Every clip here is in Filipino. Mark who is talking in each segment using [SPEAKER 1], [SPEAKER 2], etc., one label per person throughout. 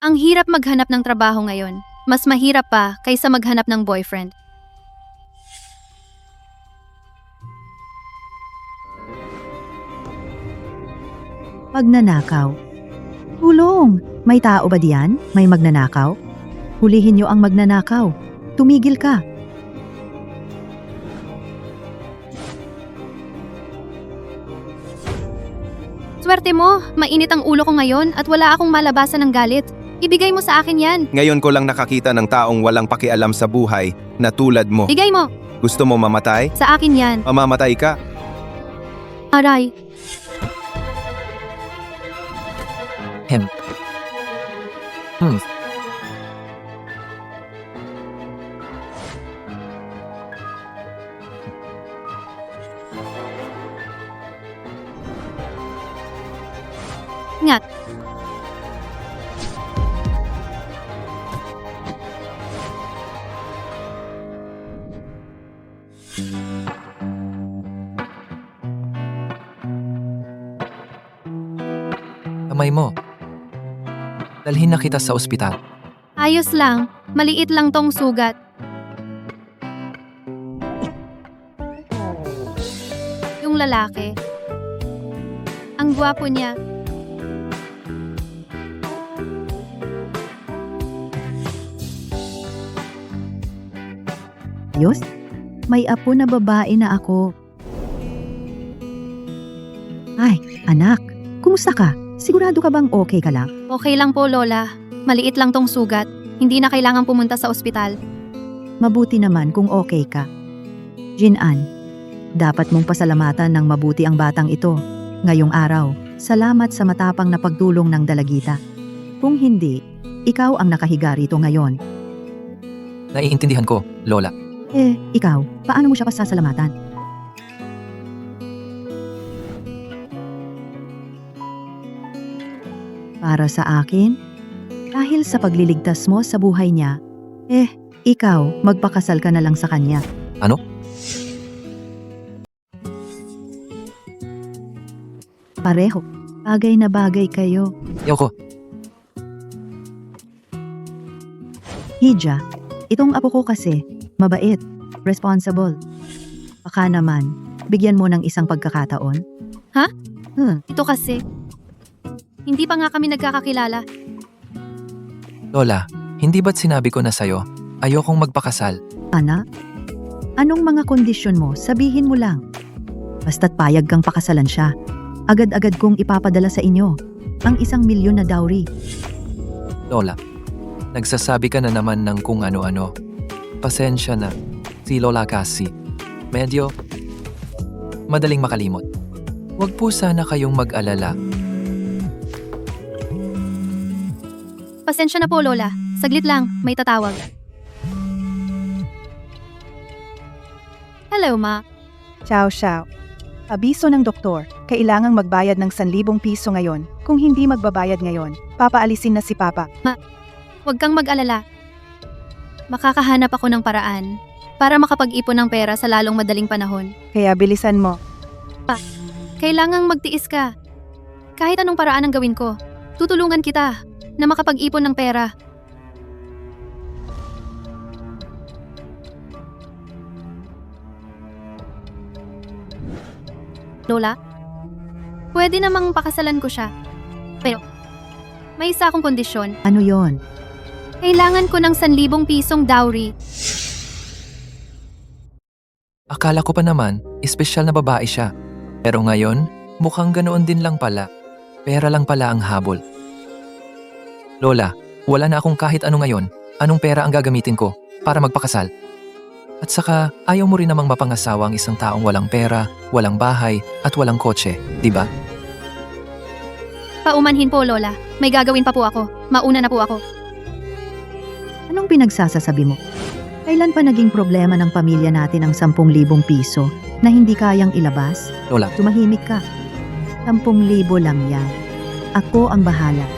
[SPEAKER 1] Ang hirap maghanap ng trabaho ngayon. Mas mahirap pa kaysa maghanap ng boyfriend.
[SPEAKER 2] Magnanakaw. Tulong! May tao ba diyan? May magnanakaw? Hulihin niyo ang magnanakaw. Tumigil ka.
[SPEAKER 1] Swerte mo, mainit ang ulo ko ngayon at wala akong malabasan ng galit. Ibigay mo sa akin yan.
[SPEAKER 3] Ngayon ko lang nakakita ng taong walang pakialam sa buhay na tulad mo.
[SPEAKER 1] Bigay mo.
[SPEAKER 3] Gusto mo mamatay?
[SPEAKER 1] Sa akin yan.
[SPEAKER 3] Mamamatay ka?
[SPEAKER 1] Aray.
[SPEAKER 4] Hem.
[SPEAKER 1] Ngat.
[SPEAKER 4] Kamay mo. Dalhin na kita sa ospital.
[SPEAKER 1] Ayos lang. Maliit lang tong sugat. Yung lalaki. Ang gwapo niya.
[SPEAKER 2] Diyos, may apo na babae na ako. Ay, anak, kumusta ka? Sigurado ka bang okay ka lang?
[SPEAKER 1] Okay lang po, Lola. Maliit lang tong sugat. Hindi na kailangang pumunta sa ospital.
[SPEAKER 2] Mabuti naman kung okay ka. Jinan, dapat mong pasalamatan ng mabuti ang batang ito. Ngayong araw, salamat sa matapang na pagtulong ng dalagita. Kung hindi, ikaw ang nakahiga rito ngayon.
[SPEAKER 4] Naiintindihan ko, Lola.
[SPEAKER 2] Ikaw, paano mo siya pasasalamatan? Para sa akin, dahil sa pagliligtas mo sa buhay niya, ikaw, magpakasal ka na lang sa kanya.
[SPEAKER 4] Ano?
[SPEAKER 2] Pareho, bagay na bagay kayo.
[SPEAKER 4] Yoko,
[SPEAKER 2] Hija, itong apo ko kasi, mabait, responsible. Baka naman, bigyan mo ng isang pagkakataon.
[SPEAKER 1] Ha?
[SPEAKER 2] Hmm,
[SPEAKER 1] Ito kasi. Hindi pa nga kami nagkakakilala.
[SPEAKER 4] Lola, hindi ba't sinabi ko na sa'yo, ayokong magpakasal?
[SPEAKER 2] anak, anong mga kondisyon mo, sabihin mo lang. Basta't payag kang pakasalan siya. Agad-agad kong ipapadala sa inyo ang 1,000,000 na dowry.
[SPEAKER 4] Lola, nagsasabi ka na naman ng kung ano-ano. Pasensya na, si Lola kasi. Medyo madaling makalimot. Huwag po sana kayong mag-alala.
[SPEAKER 1] Pasensya na po, Lola. Saglit lang, may tatawag. Hello, Ma.
[SPEAKER 5] Ciao, ciao. Abiso ng doktor, kailangang magbayad ng 1,000 piso ngayon. Kung hindi magbabayad ngayon, papaalisin na si Papa.
[SPEAKER 1] Huwag kang mag-alala. Makakahanap ako ng paraan para makapag-ipon ng pera sa lalong madaling panahon.
[SPEAKER 5] Kaya bilisan mo.
[SPEAKER 1] Kailangang magtiis ka. Kahit anong paraan ang gawin ko, tutulungan kita na makapag-ipon ng pera. Lola, pwede namang pakasalan ko siya. Pero, may isa akong kondisyon.
[SPEAKER 2] Ano yon?
[SPEAKER 1] Kailangan ko ng 1,000 pisong dowry.
[SPEAKER 4] Akala ko pa naman, espesyal na babae siya. Pero ngayon, mukhang ganoon din lang pala. Pera lang pala ang habol. Lola, wala na akong kahit ano ngayon. Anong pera ang gagamitin ko para magpakasal? At saka, ayaw mo rin namang mapangasawa ang isang taong walang pera, walang bahay, at walang kotse, di ba?
[SPEAKER 1] Paumanhin po, Lola. May gagawin pa po ako. Mauna na po ako.
[SPEAKER 2] Anong pinagsasasabi mo? Kailan pa naging problema ng pamilya natin ang 10,000 piso na hindi kayang ilabas?
[SPEAKER 4] Lola,
[SPEAKER 2] Tumahimik ka. 10,000 lang yan. Ako ang bahala.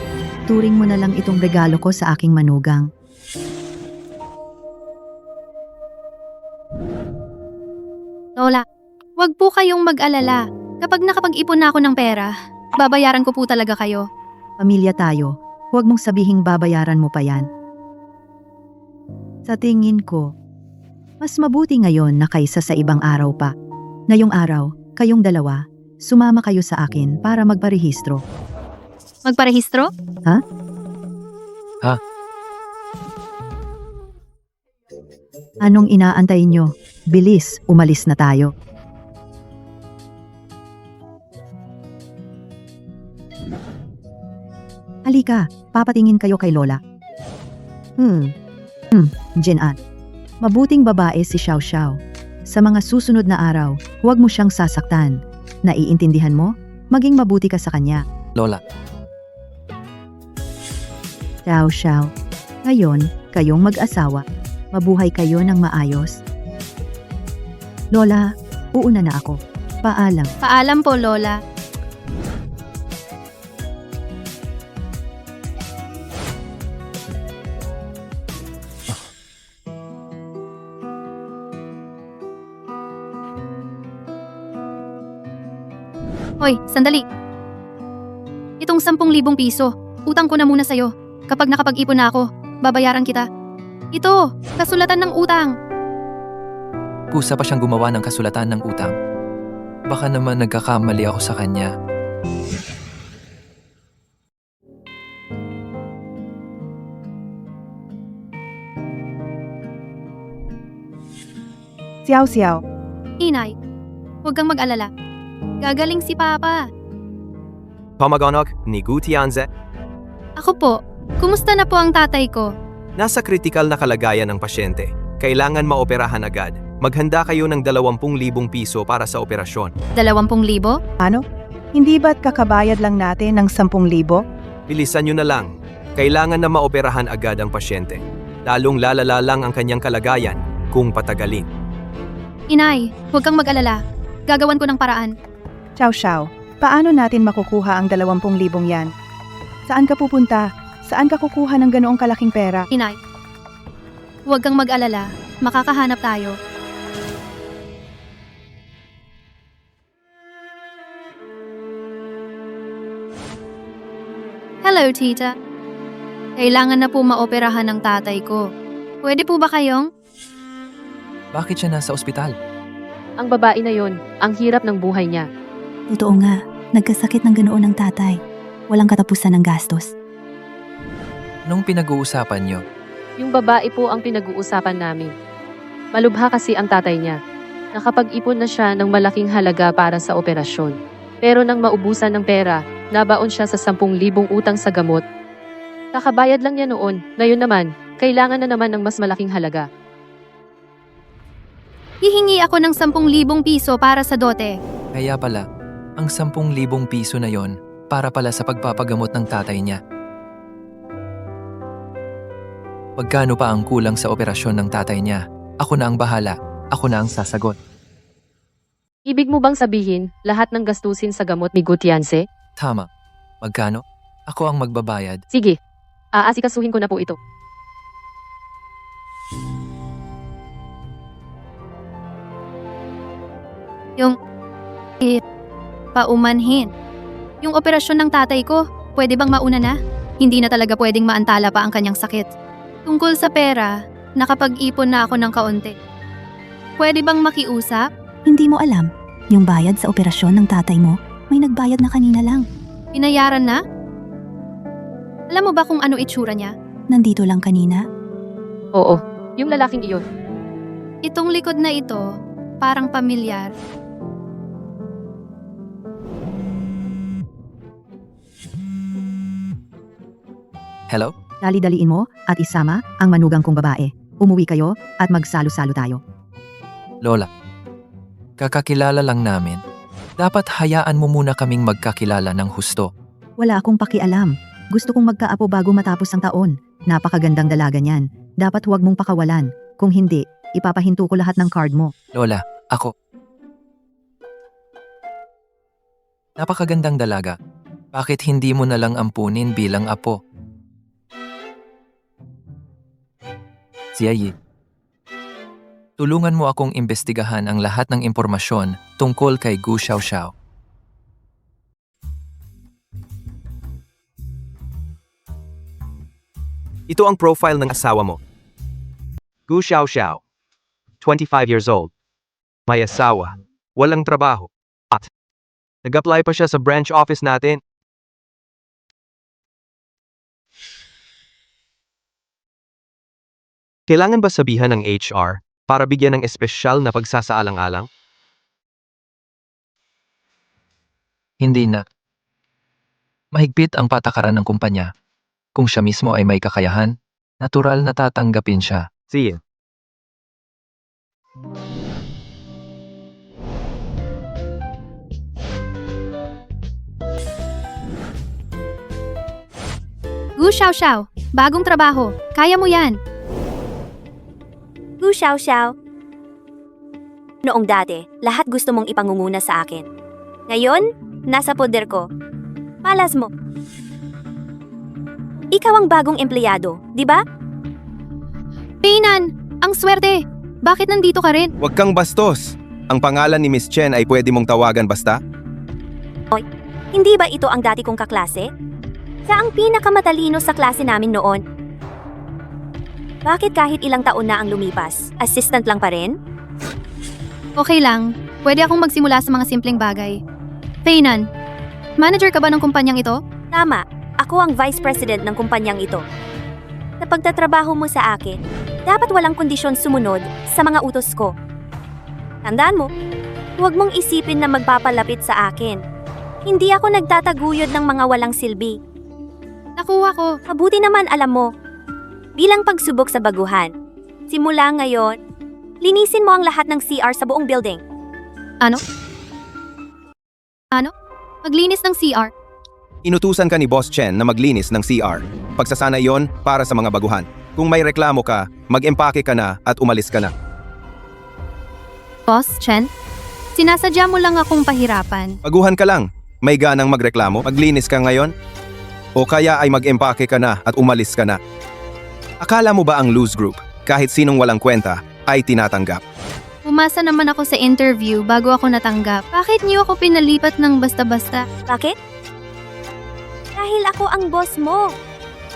[SPEAKER 2] Turing mo na lang itong regalo ko sa aking manugang.
[SPEAKER 1] Lola, wag po kayong mag-alala. Kapag nakapag-ipon na ako ng pera, babayaran ko po talaga kayo.
[SPEAKER 2] Pamilya tayo. Huwag mong sabihing babayaran mo pa yan. Sa tingin ko, mas mabuti ngayon na kaysa sa ibang araw pa. Ngayong araw, kayong dalawa, sumama kayo sa akin para magparehistro.
[SPEAKER 1] Magparehistro?
[SPEAKER 2] Anong inaantay nyo? Bilis, umalis na tayo. Halika, papatingin kayo kay Lola. Jinan. Mabuting babae si Xiao Xiao. Sa mga susunod na araw, huwag mo siyang sasaktan. Naiintindihan mo? Maging mabuti ka sa kanya.
[SPEAKER 4] Lola,
[SPEAKER 2] Xiao Xiao. Ngayon, kayong mag-asawa. Mabuhay kayo ng maayos. Lola, uuna na ako. Paalam.
[SPEAKER 1] Paalam po, Lola. Hoy, sandali. Itong 10,000 piso, utang ko na muna sa'yo. Kapag nakapag-ipon na ako, babayaran kita. Ito, kasulatan ng utang.
[SPEAKER 4] kusa pa siyang gumawa ng kasulatan ng utang. Baka naman nagkakamali ako sa kanya.
[SPEAKER 5] Xiao Xiao,
[SPEAKER 1] Inay, huwag kang mag-alala. Gagaling si Papa.
[SPEAKER 3] Pamagonok ni Gutianze,
[SPEAKER 1] Ako po, kumusta na po ang tatay ko?
[SPEAKER 3] nasa kritikal na kalagayan ng pasyente. Kailangan maoperahan agad. Maghanda kayo ng 20,000 piso para sa operasyon.
[SPEAKER 1] 20,000?
[SPEAKER 5] ano? Hindi ba't kakabayad lang natin ng 10,000?
[SPEAKER 3] Bilisan nyo na lang. Kailangan na maoperahan agad ang pasyente. Lalong lalala lang ang kanyang kalagayan kung patagalin.
[SPEAKER 1] Inay, huwag kang mag-alala. Gagawan ko ng paraan.
[SPEAKER 5] Xiao Xiao, paano natin makukuha ang 20,000 yan? Saan ka pupunta? Saan ka kukuha ng ganoong kalaking pera?
[SPEAKER 1] Inay, huwag kang mag-alala. Makakahanap tayo. Hello, tita. Kailangan na po maoperahan ng tatay ko. Pwede po ba kayong?
[SPEAKER 4] Bakit siya nasa ospital?
[SPEAKER 6] Ang babae na yon, ang hirap ng buhay niya.
[SPEAKER 7] Totoo nga, nagkasakit ng ganoon ng tatay. Walang katapusan ng gastos.
[SPEAKER 4] Nung pinag-uusapan niyo,
[SPEAKER 6] Yung babae po ang pinag-uusapan namin. Malubha kasi ang tatay niya. Nakapag-ipon na siya ng malaking halaga para sa operasyon. Pero nang maubusan ng pera, nabaon siya sa 10,000 utang sa gamot. Kakabayad lang niya noon, ngayon naman, kailangan na naman ng mas malaking halaga.
[SPEAKER 1] Hihingi ako ng 10,000 piso para sa dote.
[SPEAKER 4] kaya pala, ang 10,000 piso na yon para pala sa pagpapagamot ng tatay niya. Magkano pa ang kulang sa operasyon ng tatay niya? Ako na ang bahala. Ako na ang sasagot.
[SPEAKER 6] Ibig mo bang sabihin, lahat ng gastusin sa gamot ni Gutianse?
[SPEAKER 4] Tama. Magkano? Ako ang magbabayad.
[SPEAKER 6] Sige, aasikasuhin ko na po ito.
[SPEAKER 1] Paumanhin. Yung operasyon ng tatay ko, pwede bang mauna na? Hindi na talaga pwedeng maantala pa ang kanyang sakit. Tungkol sa pera, nakapag-ipon na ako ng kaunti. Pwede bang makiusap?
[SPEAKER 7] Hindi mo alam, yung bayad sa operasyon ng tatay mo, may nagbayad na kanina lang.
[SPEAKER 1] Binayaran na? Alam mo ba kung ano itsura niya?
[SPEAKER 7] Nandito lang kanina.
[SPEAKER 6] Oo, yung lalaking iyon.
[SPEAKER 1] Itong likod na ito, parang pamilyar.
[SPEAKER 4] Hello?
[SPEAKER 2] Dali-daliin mo at isama ang manugang kong babae. Umuwi kayo at magsalo-salo tayo.
[SPEAKER 4] Lola. Kakakilala lang namin. Dapat hayaan mo muna kaming magkakilala ng husto.
[SPEAKER 2] Wala akong pakialam. Gusto kong magkaapo bago matapos ang taon. Napakagandang dalaga niyan. Dapat huwag mong pakawalan. Kung hindi, ipapahinto ko lahat ng card mo.
[SPEAKER 4] Lola, ako. Napakagandang dalaga. Bakit hindi mo na lang ampunin bilang apo? Ziyayi. Tulungan mo akong imbestigahan ang lahat ng impormasyon tungkol kay Gu Xiaoxiao.
[SPEAKER 3] Ito ang profile ng asawa mo. Gu Xiao, 25 years old. May asawa, walang trabaho, at nag-apply pa siya sa branch office natin. Kailangan ba sabihan ng HR para bigyan ng espesyal na pagsasaalang-alang?
[SPEAKER 4] Hindi na. Mahigpit ang patakaran ng kumpanya. Kung siya mismo ay may kakayahan, natural na tatanggapin siya.
[SPEAKER 3] Sige.
[SPEAKER 1] Gu Xiao, bagong trabaho. Kaya mo yan.
[SPEAKER 8] Gu Xiao. Noong dati, lahat gusto mong ipangunguna sa akin. Ngayon, nasa poder ko. Malas mo. Ikaw ang bagong empleyado, di ba?
[SPEAKER 1] Peinan, ang swerte. Bakit nandito ka rin?
[SPEAKER 3] Huwag kang bastos. Ang pangalan ni Miss Chen ay pwede mong tawagan basta?
[SPEAKER 8] Hindi ba ito ang dati kong kaklase? Siya ang pinakamatalino sa klase namin noon. Bakit kahit ilang taon na ang lumipas, assistant lang pa rin?
[SPEAKER 1] Okay lang. Pwede akong magsimula sa mga simpleng bagay. Peinan, manager ka ba ng kumpanyang ito?
[SPEAKER 8] Tama, ako ang vice president ng kumpanyang ito. Sa pagtatrabaho mo sa akin, dapat walang kondisyon sumunod sa mga utos ko. Tandaan mo, huwag mong isipin na magpapalapit sa akin. Hindi ako nagtataguyod ng mga walang silbi.
[SPEAKER 1] Nakuha ko.
[SPEAKER 8] Mabuti naman alam mo, bilang pagsubok sa baguhan, simula ngayon, linisin mo ang lahat ng CR sa buong building.
[SPEAKER 1] Ano? Maglinis ng CR.
[SPEAKER 3] Inutusan ka ni Boss Chen na maglinis ng CR. Pagsasana yon para sa mga baguhan. Kung may reklamo ka, mag-empake ka na at umalis ka na.
[SPEAKER 1] Boss Chen, sinasadya mo lang akong pahirapan.
[SPEAKER 3] Baguhan ka lang. May ganang magreklamo, maglinis ka ngayon? O kaya ay mag-empake ka na at umalis ka na? Akala mo ba ang loose group, kahit sinong walang kwenta, ay tinatanggap?
[SPEAKER 1] Umasa naman ako sa interview bago ako natanggap. Bakit niyo ako pinalipat ng basta-basta?
[SPEAKER 8] Bakit? Dahil ako ang boss mo,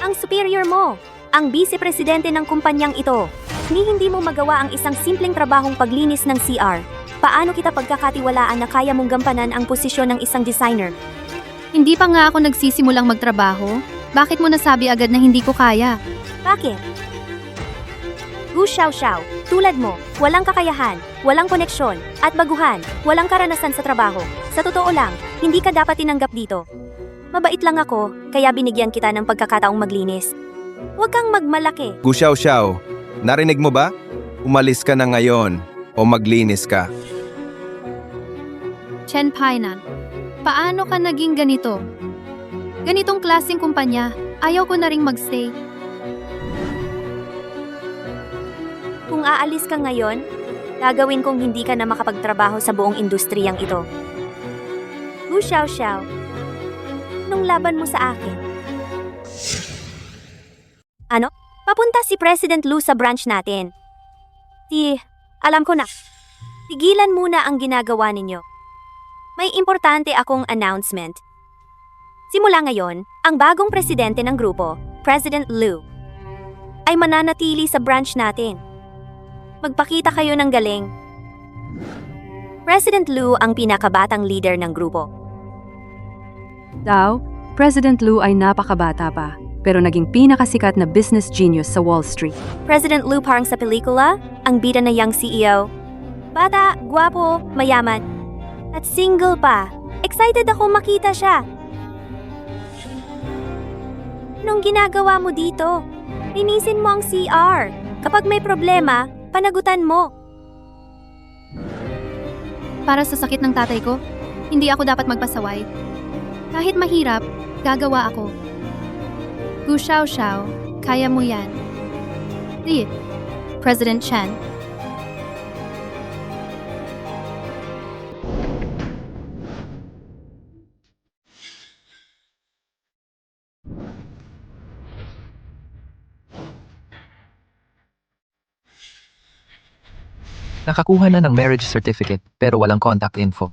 [SPEAKER 8] ang superior mo, ang vice-presidente ng kumpanyang ito. Hindi mo magawa ang isang simpleng trabahong paglinis ng CR. Paano kita pagkakatiwalaan na kaya mong gampanan ang posisyon ng isang designer?
[SPEAKER 1] Hindi pa nga ako nagsisimulang magtrabaho. Bakit mo nasabi agad na hindi ko kaya?
[SPEAKER 8] Bakit? Gu Xiao, tulad mo, walang kakayahan, walang koneksyon, at baguhan, walang karanasan sa trabaho. Sa totoo lang, hindi ka dapat tinanggap dito. Mabait lang ako, kaya binigyan kita ng pagkakataong maglinis. Huwag kang magmalaki.
[SPEAKER 3] Gu Xiao, narinig mo ba? Umalis ka na ngayon o maglinis ka.
[SPEAKER 1] Chen Painan, paano ka naging ganito? Ganitong klaseng kumpanya, ayaw ko na ring magstay.
[SPEAKER 8] Kung aalis ka ngayon, gagawin kong hindi ka na makapagtrabaho sa buong industriyang ito. Gu Xiao, nung laban mo sa akin. Ano? Papunta si President Lu sa branch natin. Alam ko na. Tigilan muna ang ginagawa ninyo. May importante akong announcement. Simula ngayon, ang bagong presidente ng grupo, President Lu, ay mananatili sa branch natin. Magpakita kayo ng galing. President Lu ang pinakabatang leader ng grupo.
[SPEAKER 9] President Lu ay napakabata pa, pero naging pinakasikat na business genius sa Wall Street.
[SPEAKER 8] President Lu parang sa pelikula, ang bida na young CEO. Bata, gwapo, mayaman, at single pa. Excited ako makita siya. Anong ginagawa mo dito? Linisin mo ang CR. Kapag may problema, panagutan mo.
[SPEAKER 1] Para sa sakit ng tatay ko, hindi ako dapat magpasaway. Kahit mahirap, gagawa ako. Gu Xiao, kaya mo yan. President Chen.
[SPEAKER 4] Nakakuha na ng marriage certificate pero walang contact info.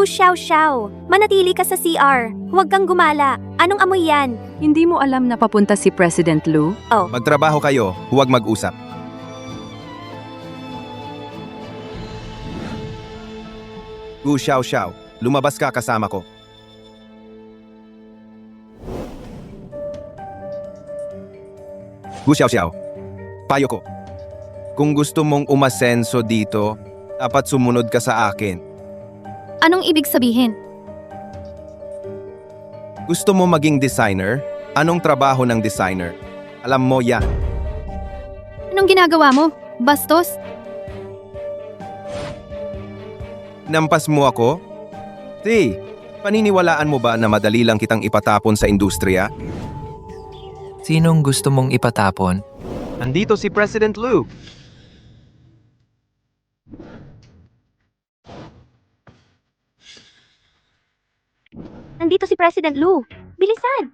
[SPEAKER 8] Gu Xiao Xiao, manatili ka sa CR. Huwag kang gumala. Anong amoy yan?
[SPEAKER 9] Hindi mo alam na papunta si President Lu?
[SPEAKER 10] Magtrabaho kayo, huwag mag-usap. Gu Xiao Xiao, lumabas ka kasama ko. Gu Xiao Xiao, payo ko. Kung gusto mong umasenso dito, dapat sumunod ka sa akin.
[SPEAKER 1] Anong ibig sabihin?
[SPEAKER 10] Gusto mo maging designer? Anong trabaho ng designer? Alam mo yan.
[SPEAKER 1] Anong ginagawa mo? Bastos?
[SPEAKER 10] Nampas mo ako? Paniniwalaan mo ba na madali lang kitang ipatapon sa industriya?
[SPEAKER 4] Sinong gusto mong ipatapon?
[SPEAKER 3] Nandito si President Lu.
[SPEAKER 8] Nandito si President Lu. Bilisan!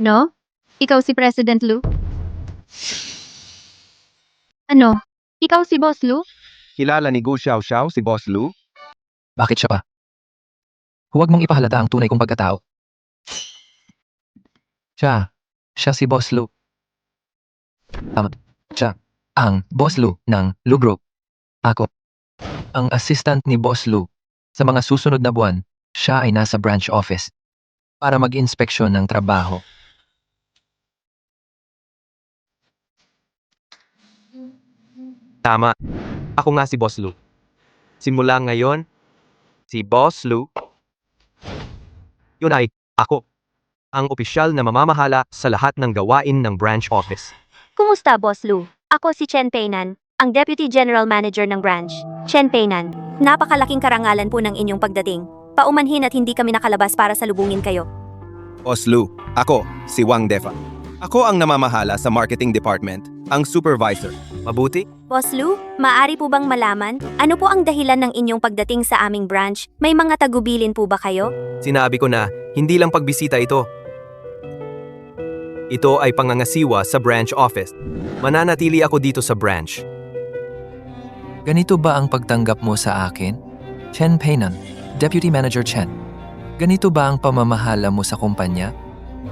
[SPEAKER 1] No? Ikaw si President Lu? Ano? Ikaw si Boss Lu?
[SPEAKER 10] Kilala ni Gu Xiao Xiao si Boss Lu?
[SPEAKER 4] Bakit siya pa? Huwag mong ipahalata ang tunay kong pagkatao. Siya si Boss Lu. Siya ang Boss Lu ng Lu Group. Ako, ang assistant ni Boss Lu. Sa mga susunod na buwan, siya ay nasa branch office para mag-inspeksyon ng trabaho.
[SPEAKER 3] Tama. Ako nga si Boss Lu. Simula ngayon, si Boss Lu, yun ay ako, ang opisyal na mamamahala sa lahat ng gawain ng branch office.
[SPEAKER 8] Kumusta, Boss Lu? Ako si Chen Peinan, ang Deputy General Manager ng branch. Chen Peinan, napakalaking karangalan po ng inyong pagdating. Paumanhin at hindi kami nakalabas para salubungin kayo.
[SPEAKER 10] Boss Lu, ako, si Wang Defa. Ako ang namamahala sa marketing department, ang supervisor.
[SPEAKER 3] Mabuti?
[SPEAKER 8] Boss Lu, maaari po bang malaman? Ano po ang dahilan ng inyong pagdating sa aming branch? May mga tagubilin po ba kayo?
[SPEAKER 3] Sinabi ko na, hindi lang pagbisita ito. Ito ay pangangasiwa sa branch office. Mananatili ako dito sa branch.
[SPEAKER 4] Ganito ba ang pagtanggap mo sa akin? Chen Peinan, Deputy Manager Chen. Ganito ba ang pamamahala mo sa kumpanya?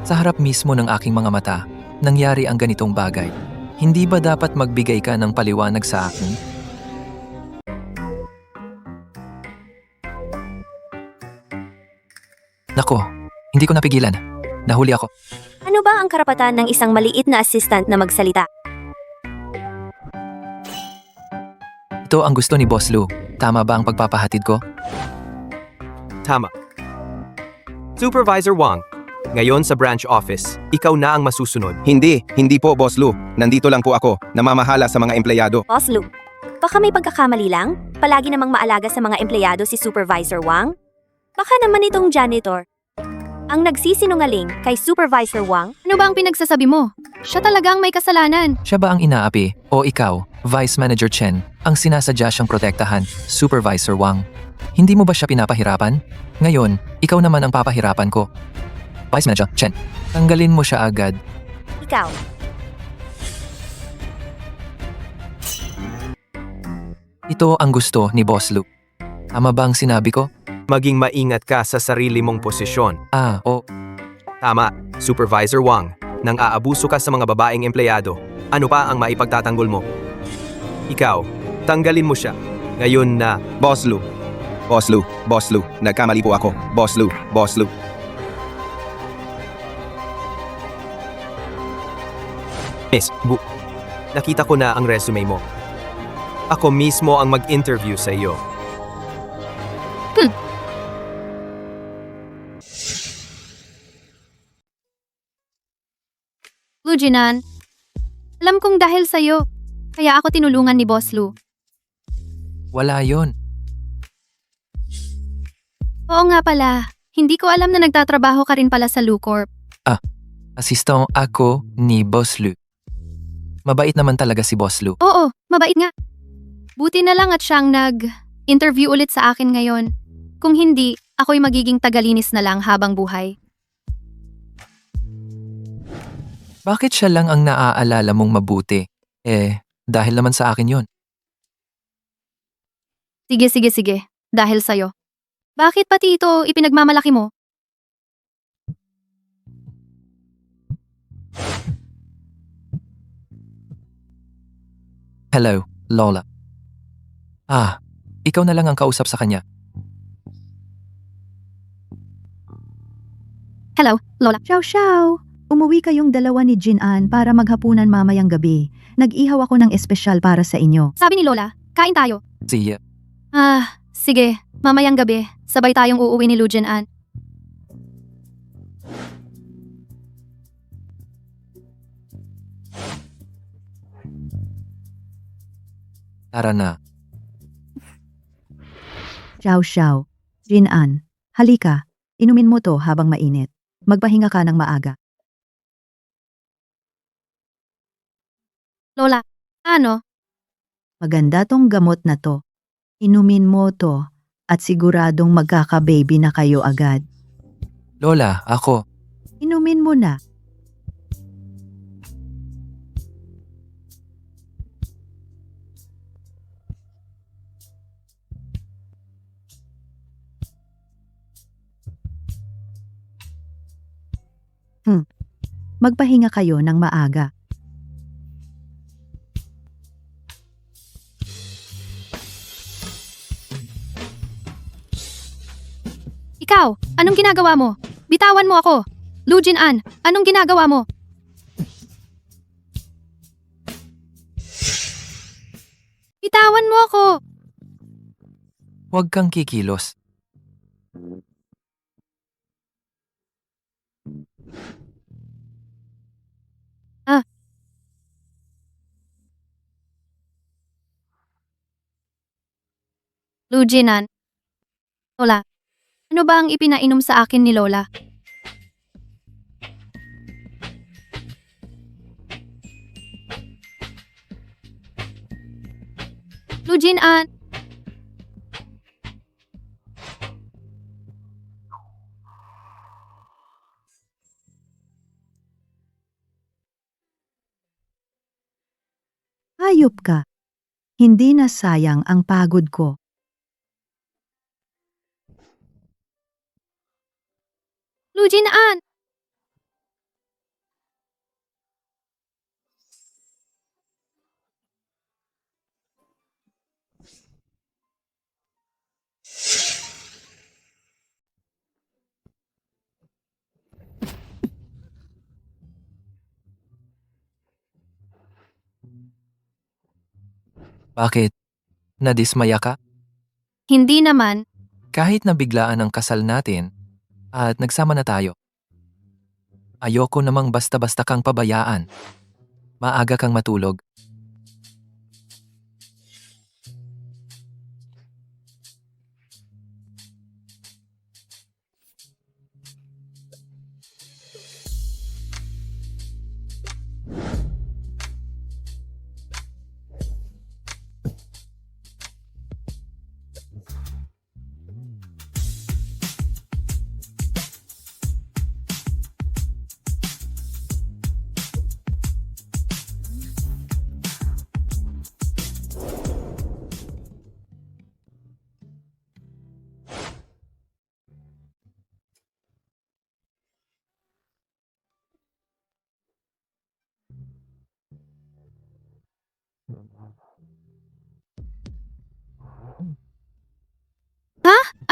[SPEAKER 4] Sa harap mismo ng aking mga mata, nangyari ang ganitong bagay. Hindi ba dapat magbigay ka ng paliwanag sa akin? Nako, hindi ko napigilan. Nahuli ako.
[SPEAKER 8] Ano ba ang karapatan ng isang maliit na assistant na magsalita?
[SPEAKER 4] Ito ang gusto ni Boss Lu. Tama ba ang pagpapahatid ko?
[SPEAKER 3] Tama. Supervisor Wang, ngayon sa branch office, ikaw na ang masusunod.
[SPEAKER 10] Hindi po, Boss Lu. Nandito lang po ako, namamahala sa mga empleyado.
[SPEAKER 8] Boss Lu, baka may pagkakamali lang? Palagi namang maalaga sa mga empleyado si Supervisor Wang? Baka naman itong janitor. Ang nagsisinungaling kay Supervisor Wang?
[SPEAKER 1] Ano ba ang pinagsasabi mo? Siya talagang may kasalanan.
[SPEAKER 4] Siya ba ang inaapi o ikaw, Vice Manager Chen, ang sinasadya siyang protektahan, Supervisor Wang? Hindi mo ba siya pinapahirapan? Ngayon, ikaw naman ang papahirapan ko. Vice Manager Chen, tanggalin mo siya agad.
[SPEAKER 8] Ikaw.
[SPEAKER 4] Ito ang gusto ni Boss Lu. Tama ba ang sinabi ko?
[SPEAKER 3] Maging maingat ka sa sarili mong posisyon. Tama, Supervisor Wang. Nang aabuso ka sa mga babaeng empleyado, ano pa ang maipagtatanggol mo? Ikaw, tanggalin mo siya. Ngayon na,
[SPEAKER 10] Boss Lu, nagkamali po ako. Boss Lu.
[SPEAKER 3] Miss Bu, nakita ko na ang resume mo. Ako mismo ang mag-interview sa iyo.
[SPEAKER 1] Lu Jinan, alam kong dahil sa'yo, kaya ako tinulungan ni Boss Lu.
[SPEAKER 4] Wala yon.
[SPEAKER 1] Oo nga pala, hindi ko alam na nagtatrabaho ka rin pala sa Lu Corp.
[SPEAKER 4] Asistong ako ni Boss Lu. Mabait naman talaga si Boss Lu.
[SPEAKER 1] Oo, mabait nga. Buti na lang at siyang nag-interview ulit sa akin ngayon. Kung hindi, ako'y magiging tagalinis na lang habang buhay.
[SPEAKER 4] Bakit siya lang ang naaalala mong mabuti? Dahil naman sa akin yon.
[SPEAKER 1] Sige. Dahil sa'yo. Bakit pati ito ipinagmamalaki mo?
[SPEAKER 4] Hello, Lola. Ikaw na lang ang kausap sa kanya.
[SPEAKER 1] Hello, Lola.
[SPEAKER 2] Xiao! Umuwi kayong dalawa ni Jinan para maghapunan mamayang gabi. Nag-ihaw ako ng espesyal para sa inyo.
[SPEAKER 1] Sabi ni Lola, kain tayo.
[SPEAKER 4] Siya.
[SPEAKER 1] Sige. Mamayang gabi, sabay tayong uuwi ni Lu Jinan.
[SPEAKER 4] Tara na.
[SPEAKER 2] Xiao. Jinan, halika. Inumin mo to habang mainit. Magpahinga ka ng maaga.
[SPEAKER 1] Lola, ano?
[SPEAKER 2] Maganda tong gamot na to. Inumin mo to at siguradong magkaka-baby na kayo agad.
[SPEAKER 4] Lola, ako.
[SPEAKER 2] Inumin mo na. Magpahinga kayo ng maaga.
[SPEAKER 1] Ikaw, anong ginagawa mo? Bitawan mo ako. Lu Jinan, anong ginagawa mo? Bitawan mo ako.
[SPEAKER 4] Huwag kang kikilos.
[SPEAKER 1] Lu Jinan. Lola, ano ba ang ipinainom sa akin ni Lola? Lu Jinan.
[SPEAKER 2] Hayop ka. Hindi na sayang ang pagod ko.
[SPEAKER 1] Lu Jinan.
[SPEAKER 4] Bakit? Nadismaya ka?
[SPEAKER 1] Hindi naman.
[SPEAKER 4] Kahit na biglaan ang kasal natin at nagsama na tayo. Ayoko namang basta-basta kang pabayaan. Maaga kang matulog.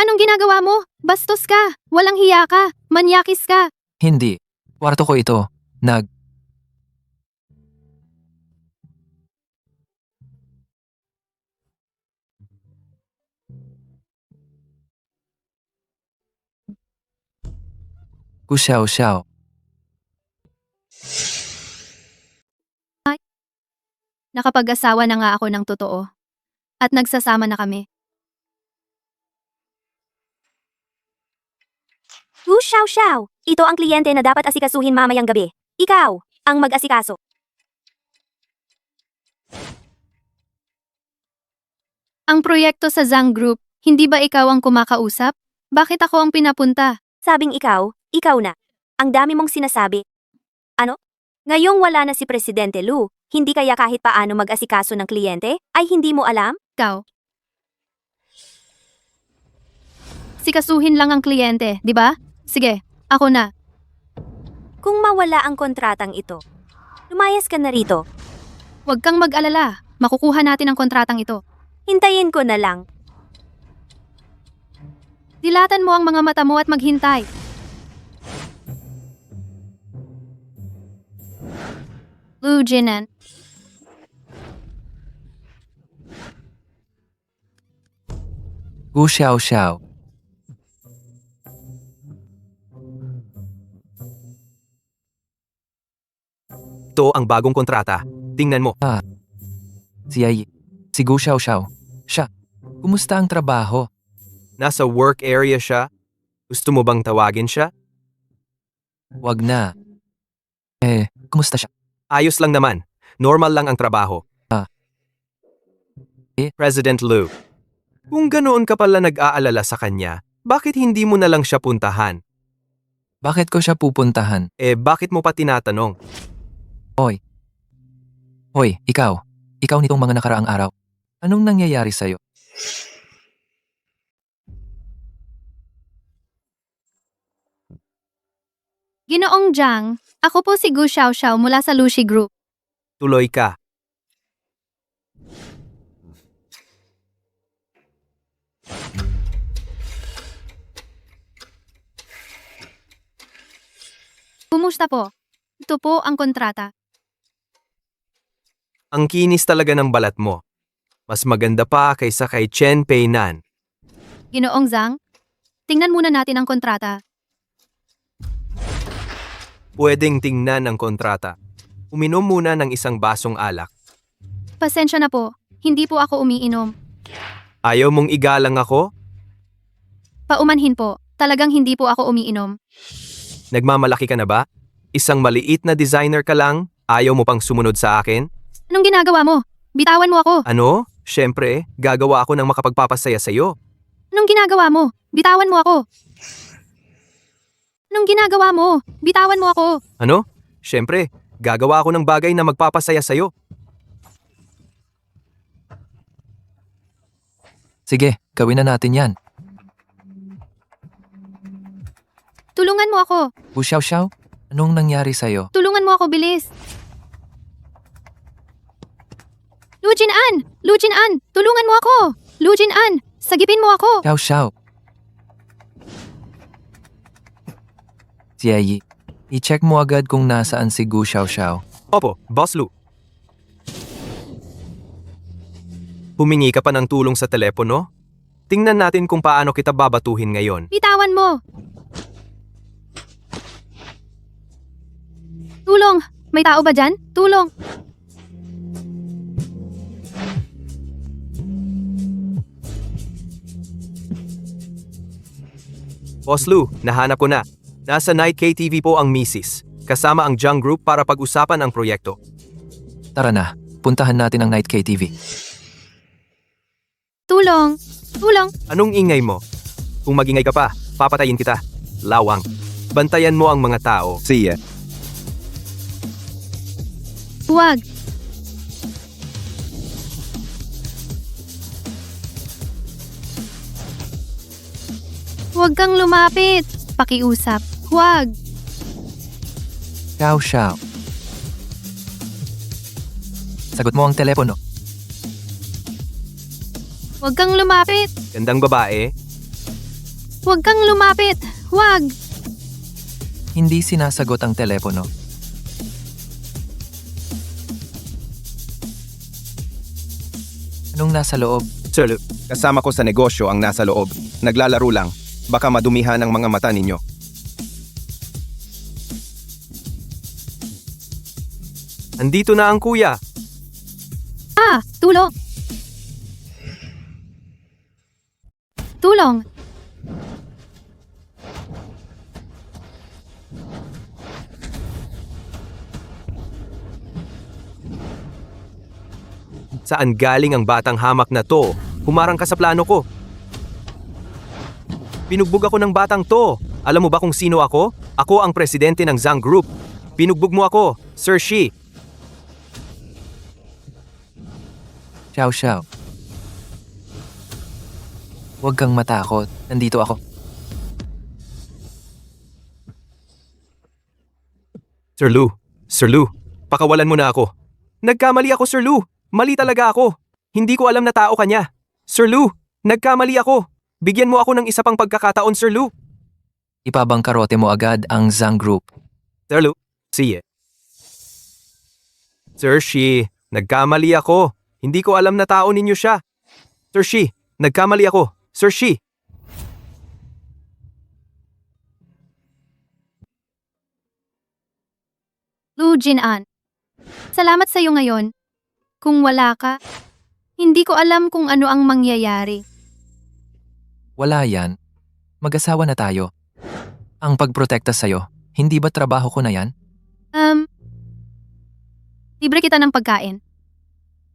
[SPEAKER 1] Anong ginagawa mo? Bastos ka. Walang hiya ka. Manyakis ka.
[SPEAKER 4] Hindi. Kwarto ko ito. Xiao.
[SPEAKER 1] Nakapag-asawa na nga ako ng totoo. At nagsasama na kami.
[SPEAKER 8] Xiao. Ito ang kliyente na dapat asikasuhin mamayang gabi. Ikaw, ang mag-asikaso.
[SPEAKER 1] Ang proyekto sa Zhang Group, hindi ba ikaw ang kumakausap? Bakit ako ang pinapunta?
[SPEAKER 8] Sabing ikaw na. Ang dami mong sinasabi. Ano? Ngayong wala na si Presidente Lu, Hindi kaya kahit paano mag-asikaso ng kliyente? Ay hindi mo alam?
[SPEAKER 1] Ikaw. Sikasuhin lang ang kliyente, di ba? Sige, ako na.
[SPEAKER 8] Kung mawala ang kontratang ito, lumayas ka na rito.
[SPEAKER 1] Huwag kang mag-alala. Makukuha natin ang kontratang ito.
[SPEAKER 8] Hintayin ko na lang.
[SPEAKER 1] Dilatan mo ang mga mata mo at maghintay. Lu Jinan.
[SPEAKER 4] Gu Xiao Xiao.
[SPEAKER 3] Ito ang bagong kontrata. Tingnan mo.
[SPEAKER 4] Si Ai. Si Gu Xiao Xiao. Siya. Kumusta ang trabaho?
[SPEAKER 3] Nasa work area siya. Gusto mo bang tawagin siya?
[SPEAKER 4] Wag na. Kumusta siya?
[SPEAKER 3] Ayos lang naman. Normal lang ang trabaho. President Lu. Kung ganoon ka pala nag-aalala sa kanya, bakit hindi mo na lang siya puntahan?
[SPEAKER 4] Bakit ko siya pupuntahan?
[SPEAKER 3] Bakit mo pa tinatanong?
[SPEAKER 4] Hoy, ikaw. Ikaw nitong mga nakaraang araw. Anong nangyayari sa'yo?
[SPEAKER 1] Ginoong Jiang, ako po si Gu Xiaoxiao mula sa Lushi Group.
[SPEAKER 3] Tuloy ka.
[SPEAKER 1] Kumusta po? Ito po ang kontrata.
[SPEAKER 3] Ang kinis talaga ng balat mo. Mas maganda pa kaysa kay Chen Peinan.
[SPEAKER 1] Ginoong Zhang, tingnan muna natin ang kontrata.
[SPEAKER 3] Pwedeng tingnan ang kontrata. Uminom muna ng isang basong alak.
[SPEAKER 1] Pasensya na po, hindi po ako umiinom.
[SPEAKER 3] Ayaw mong igalang ako?
[SPEAKER 1] Paumanhin po, talagang hindi po ako umiinom.
[SPEAKER 3] Nagmamalaki ka na ba? Isang maliit na designer ka lang? Ayaw mo pang sumunod sa akin?
[SPEAKER 1] Anong ginagawa mo? Bitawan mo ako.
[SPEAKER 3] Ano? Siyempre, gagawa ako ng makapagpapasaya sa'yo.
[SPEAKER 1] Anong ginagawa mo? Bitawan mo ako. Anong ginagawa mo? Bitawan mo ako.
[SPEAKER 3] Ano? Siyempre, gagawa ako ng bagay na magpapasaya sa'yo.
[SPEAKER 4] Sige, gawin na natin yan.
[SPEAKER 1] Tulungan mo ako.
[SPEAKER 4] Gu Xiao Xiao, anong nangyari sa'yo?
[SPEAKER 1] Tulungan mo ako, bilis. Lu Jinan! Lu Jinan! Tulungan mo ako! Lu Jinan! Sagipin mo ako!
[SPEAKER 4] Xiao Xiao. Si Ai, i-check mo agad kung nasaan si Gu Xiao Xiao.
[SPEAKER 3] Opo, Boss Lu. Humingi ka pa ng tulong sa telepono? Tingnan natin kung paano kita babatuhin ngayon.
[SPEAKER 1] Bitawan mo! Tulong! May tao ba dyan? Tulong!
[SPEAKER 3] Boss Lu, nahanap ko na. Nasa Night KTV po ang misis. Kasama ang Jiang Group para pag-usapan ang proyekto.
[SPEAKER 4] Tara na, puntahan natin ang Night KTV.
[SPEAKER 1] Tulong! Tulong!
[SPEAKER 3] Anong ingay mo? Kung magingay ka pa, papatayin kita. Lawang. Bantayan mo ang mga tao.
[SPEAKER 10] Siya.
[SPEAKER 1] Huwag! Huwag kang lumapit! Pakiusap. Huwag!
[SPEAKER 4] Xiao Xiao. Sagot mo ang telepono.
[SPEAKER 1] Huwag kang lumapit!
[SPEAKER 3] Gandang babae.
[SPEAKER 1] Huwag kang lumapit! Huwag!
[SPEAKER 4] Hindi sinasagot ang telepono. Anong nasa loob?
[SPEAKER 10] Sir Lu, kasama ko sa negosyo ang nasa loob. Naglalaro lang. Baka madumihan ang mga mata ninyo.
[SPEAKER 3] Andito na ang kuya.
[SPEAKER 1] Tulong! Tulong!
[SPEAKER 3] Saan galing ang batang hamak na to? Humarang ka sa plano ko. Pinugbog ako ng batang to. Alam mo ba kung sino ako? Ako ang presidente ng Zhang Group. Pinugbog mo ako, Sir Shi.
[SPEAKER 4] Xiao Xiao. Huwag kang matakot. Nandito ako.
[SPEAKER 3] Sir Lou, pakawalan mo na ako. Nagkamali ako, Sir Lou. Mali talaga ako. Hindi ko alam na tao ka niya. Sir Lou, nagkamali ako. Bigyan mo ako ng isa pang pagkakataon, Sir Lou.
[SPEAKER 4] Ipabangkarote mo agad ang Zhang Group.
[SPEAKER 3] Sir Lou, sige. Sir Shi, nagkamali ako. Hindi ko alam na tao ninyo siya. Sir Shi, nagkamali ako. Sir Shi.
[SPEAKER 1] Lu Jinan, salamat sa iyo ngayon. Kung wala ka, hindi ko alam kung ano ang mangyayari.
[SPEAKER 4] Wala yan. Mag-asawa na tayo. Ang pagprotekta sa'yo, hindi ba trabaho ko na yan?
[SPEAKER 1] Libre kita ng pagkain.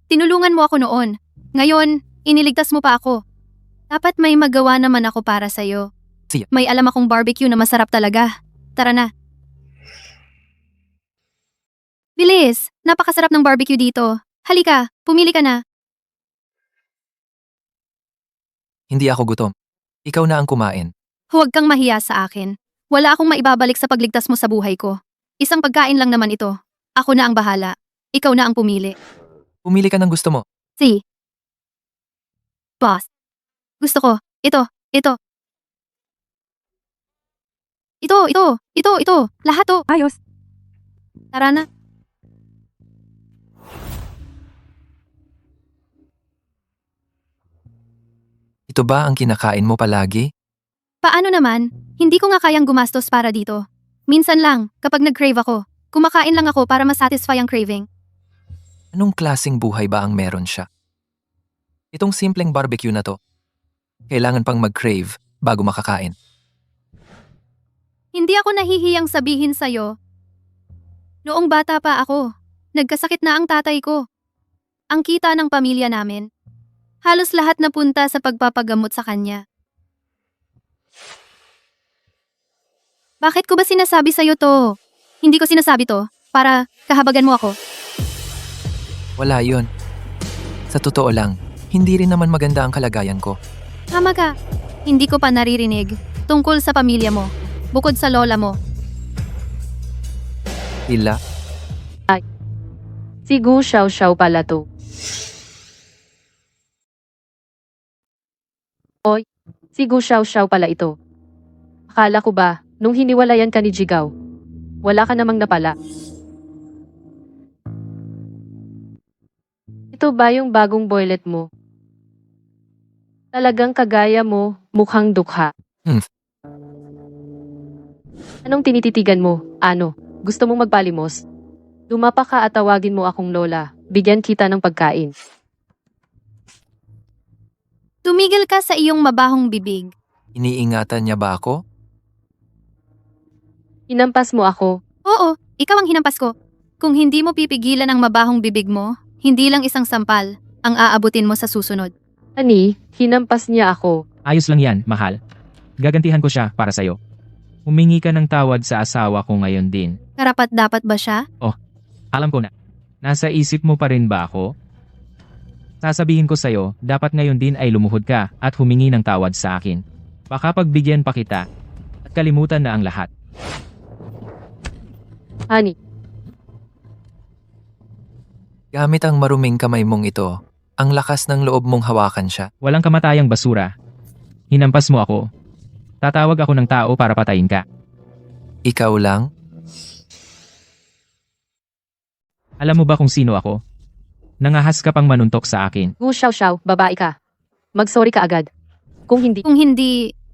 [SPEAKER 1] Tinulungan mo ako noon. Ngayon, iniligtas mo pa ako. Dapat may magawa naman ako para sa'yo.
[SPEAKER 4] Sige.
[SPEAKER 1] May alam akong barbecue na masarap talaga. Tara na. Bilis! Napakasarap ng barbecue dito. Halika, pumili ka na.
[SPEAKER 4] Hindi ako gutom. Ikaw na ang kumain.
[SPEAKER 1] Huwag kang mahiya sa akin. Wala akong maibabalik sa pagligtas mo sa buhay ko. Isang pagkain lang naman ito. Ako na ang bahala. Ikaw na ang pumili.
[SPEAKER 4] Pumili ka ng gusto mo.
[SPEAKER 1] Si. Boss. Gusto ko. Ito. Ito. Ito. Lahat to.
[SPEAKER 9] Ayos.
[SPEAKER 1] Tara na.
[SPEAKER 4] Ito ba ang kinakain mo palagi?
[SPEAKER 1] Paano naman? Hindi ko nga kayang gumastos para dito. Minsan lang, kapag nag-crave ako, kumakain lang ako para masatisfy ang craving.
[SPEAKER 4] Anong klaseng buhay ba ang meron siya? Itong simpleng barbecue na to. Kailangan pang mag-crave bago makakain.
[SPEAKER 1] Hindi ako nahihiyang sabihin sa'yo. Noong bata pa ako, nagkasakit na ang tatay ko. Ang kita ng pamilya namin. Halos lahat napunta sa pagpapagamot sa kanya. Bakit ko ba sinasabi sa'yo to? Hindi ko sinasabi to para kahabagan mo ako.
[SPEAKER 4] Wala yun. Sa totoo lang, hindi rin naman maganda ang kalagayan ko.
[SPEAKER 1] Tama ka. Hindi ko pa naririnig tungkol sa pamilya mo, bukod sa lola mo.
[SPEAKER 4] Ila,
[SPEAKER 6] Si Gu Xiao Xiao pala to. Oy, si Gu Xiao Xiao pala ito. Akala ko ba, nung hiniwalayan ka ni Jigaw, wala ka namang napala. Ito ba yung bagong boylet mo? Talagang kagaya mo, mukhang dukha. Anong tinititigan mo? Ano? Gusto mong magpalimos? Dumapa ka at tawagin mo akong lola. Bigyan kita ng pagkain.
[SPEAKER 1] Tumigil ka sa iyong mabahong bibig.
[SPEAKER 4] iniingatan niya ba ako?
[SPEAKER 6] Hinampas mo ako.
[SPEAKER 1] Oo, ikaw ang hinampas ko. Kung hindi mo pipigilan ang mabahong bibig mo, hindi lang isang sampal ang aabutin mo sa susunod.
[SPEAKER 6] Ani, hinampas niya ako.
[SPEAKER 11] Ayos lang yan, mahal. Gagantihan ko siya para sa'yo. Humingi ka ng tawad sa asawa ko ngayon din.
[SPEAKER 1] Karapat-dapat ba siya?
[SPEAKER 11] Alam ko na. Nasa isip mo pa rin ba ako? Sasabihin ko sa'yo, dapat ngayon din ay lumuhod ka at humingi ng tawad sa akin. Baka pagbigyan pa kita at kalimutan na ang lahat.
[SPEAKER 6] Ani,
[SPEAKER 4] Gamit ang maruming kamay mong ito, ang lakas ng loob mong hawakan siya.
[SPEAKER 11] Walang kamatayang basura. Hinampas mo ako. Tatawag ako ng tao para patayin ka.
[SPEAKER 4] Ikaw lang?
[SPEAKER 11] Alam mo ba kung sino ako? Nangahas ka pang manuntok sa akin.
[SPEAKER 6] Gu Xiao Xiao, babae ka. Mag-sorry ka agad. Kung hindi,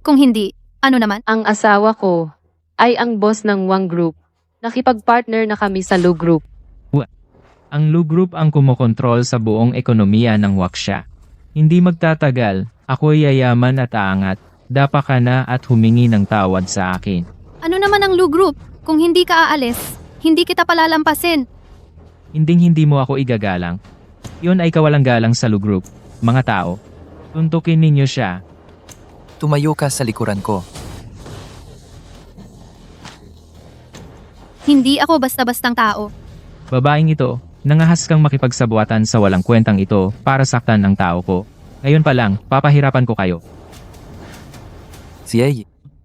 [SPEAKER 1] Kung hindi, ano naman?
[SPEAKER 6] ang asawa ko ay ang boss ng Wang Group. Nakipag-partner na kami sa Lu Group.
[SPEAKER 11] Ang Lu Group ang kumokontrol sa buong ekonomiya ng Waksha. Hindi magtatagal, ako'y yayaman at aangat. Dapa ka na at humingi ng tawad sa akin.
[SPEAKER 1] Ano naman ang Lu Group? Kung hindi ka aalis, hindi kita palalampasin.
[SPEAKER 11] Hindi mo ako igagalang. Yun ay kawalang galang sa Lu Group. Mga tao, tuntukin ninyo siya.
[SPEAKER 4] Tumayo ka sa likuran ko.
[SPEAKER 1] Hindi ako basta-bastang tao.
[SPEAKER 11] Babaeng ito, Nangahas kang makipagsabuatan sa walang kwentang ito para saktan ang tao ko. Ngayon pa lang, papahirapan ko kayo.
[SPEAKER 4] Siya,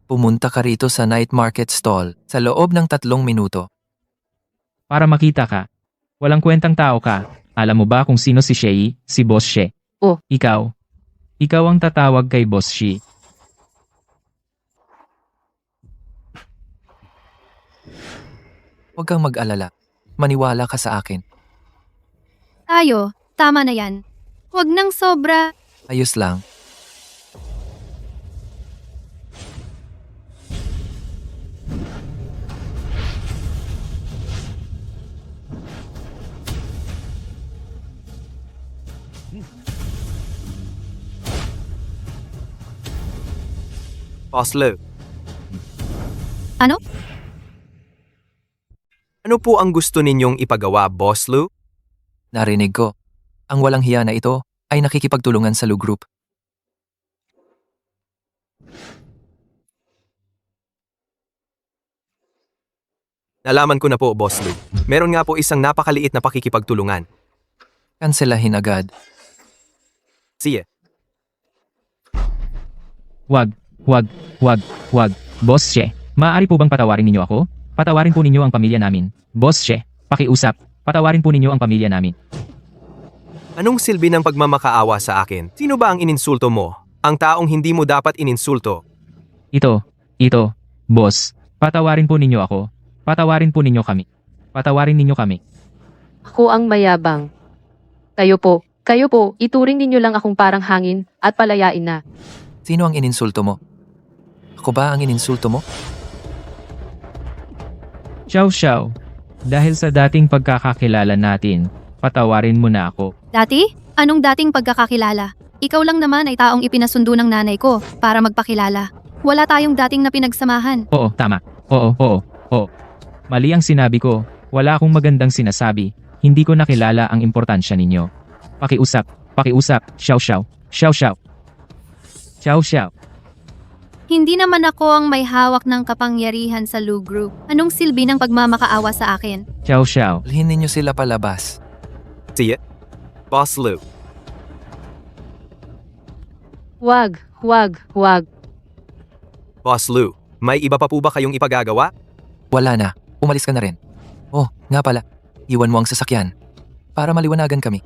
[SPEAKER 4] pumunta ka rito sa night market stall sa loob ng 3 minuto.
[SPEAKER 11] Para makita ka. Walang kwentang tao ka. Alam mo ba kung sino si Shei? Si Boss She.
[SPEAKER 6] Oh.
[SPEAKER 11] Ikaw. Ikaw ang tatawag kay Boss She.
[SPEAKER 4] Huwag kang mag-alala. Maniwala ka sa akin.
[SPEAKER 1] Tayo, tama na yan. Huwag nang sobra.
[SPEAKER 4] Ayos lang.
[SPEAKER 3] Boss Lou,
[SPEAKER 1] Ano?
[SPEAKER 3] ano po ang gusto ninyong ipagawa, Boss Lou?
[SPEAKER 4] Narinig ko. Ang walang hiya na ito ay nakikipagtulungan sa Lu Group.
[SPEAKER 3] Nalaman ko na po, Boss Lou. Meron nga po isang napakaliit na pakikipagtulungan.
[SPEAKER 4] Kanselahin agad.
[SPEAKER 3] Siya.
[SPEAKER 11] Wag. Boss She, maaari po bang patawarin ninyo ako? Patawarin po ninyo ang pamilya namin. Boss She, pakiusap. Patawarin po ninyo ang pamilya namin.
[SPEAKER 3] Anong silbi ng pagmamakaawa sa akin? Sino ba ang ininsulto mo? Ang taong hindi mo dapat ininsulto.
[SPEAKER 11] Ito, boss. Patawarin po ninyo ako. Patawarin po ninyo kami. Patawarin ninyo kami.
[SPEAKER 6] Ako ang mayabang. Kayo po, ituring ninyo lang akong parang hangin at palayain na.
[SPEAKER 4] Sino ang ininsulto mo? Ako ba ang ininsulto mo?
[SPEAKER 11] Xiao. Dahil sa dating pagkakakilala natin, patawarin mo na ako.
[SPEAKER 1] Dati? Anong dating pagkakakilala? Ikaw lang naman ay taong ipinasundo ng nanay ko para magpakilala. Wala tayong dating na pinagsamahan.
[SPEAKER 11] Oo, tama. Oo. Mali ang sinabi ko. Wala akong magandang sinasabi. Hindi ko nakilala ang importansya ninyo. Pakiusap. Xiao.
[SPEAKER 1] Hindi naman ako ang may hawak ng kapangyarihan sa Lu Group. Anong silbi ng pagmamakaawa sa akin?
[SPEAKER 11] Xiao.
[SPEAKER 4] Dalhin ninyo sila palabas.
[SPEAKER 3] Siya. Boss Lou.
[SPEAKER 6] Wag.
[SPEAKER 3] Boss Lou, may iba pa po ba kayong ipagagawa?
[SPEAKER 4] Wala na. Umalis ka na rin. Oh, nga pala. Iwan mo ang sasakyan. Para maliwanagan kami.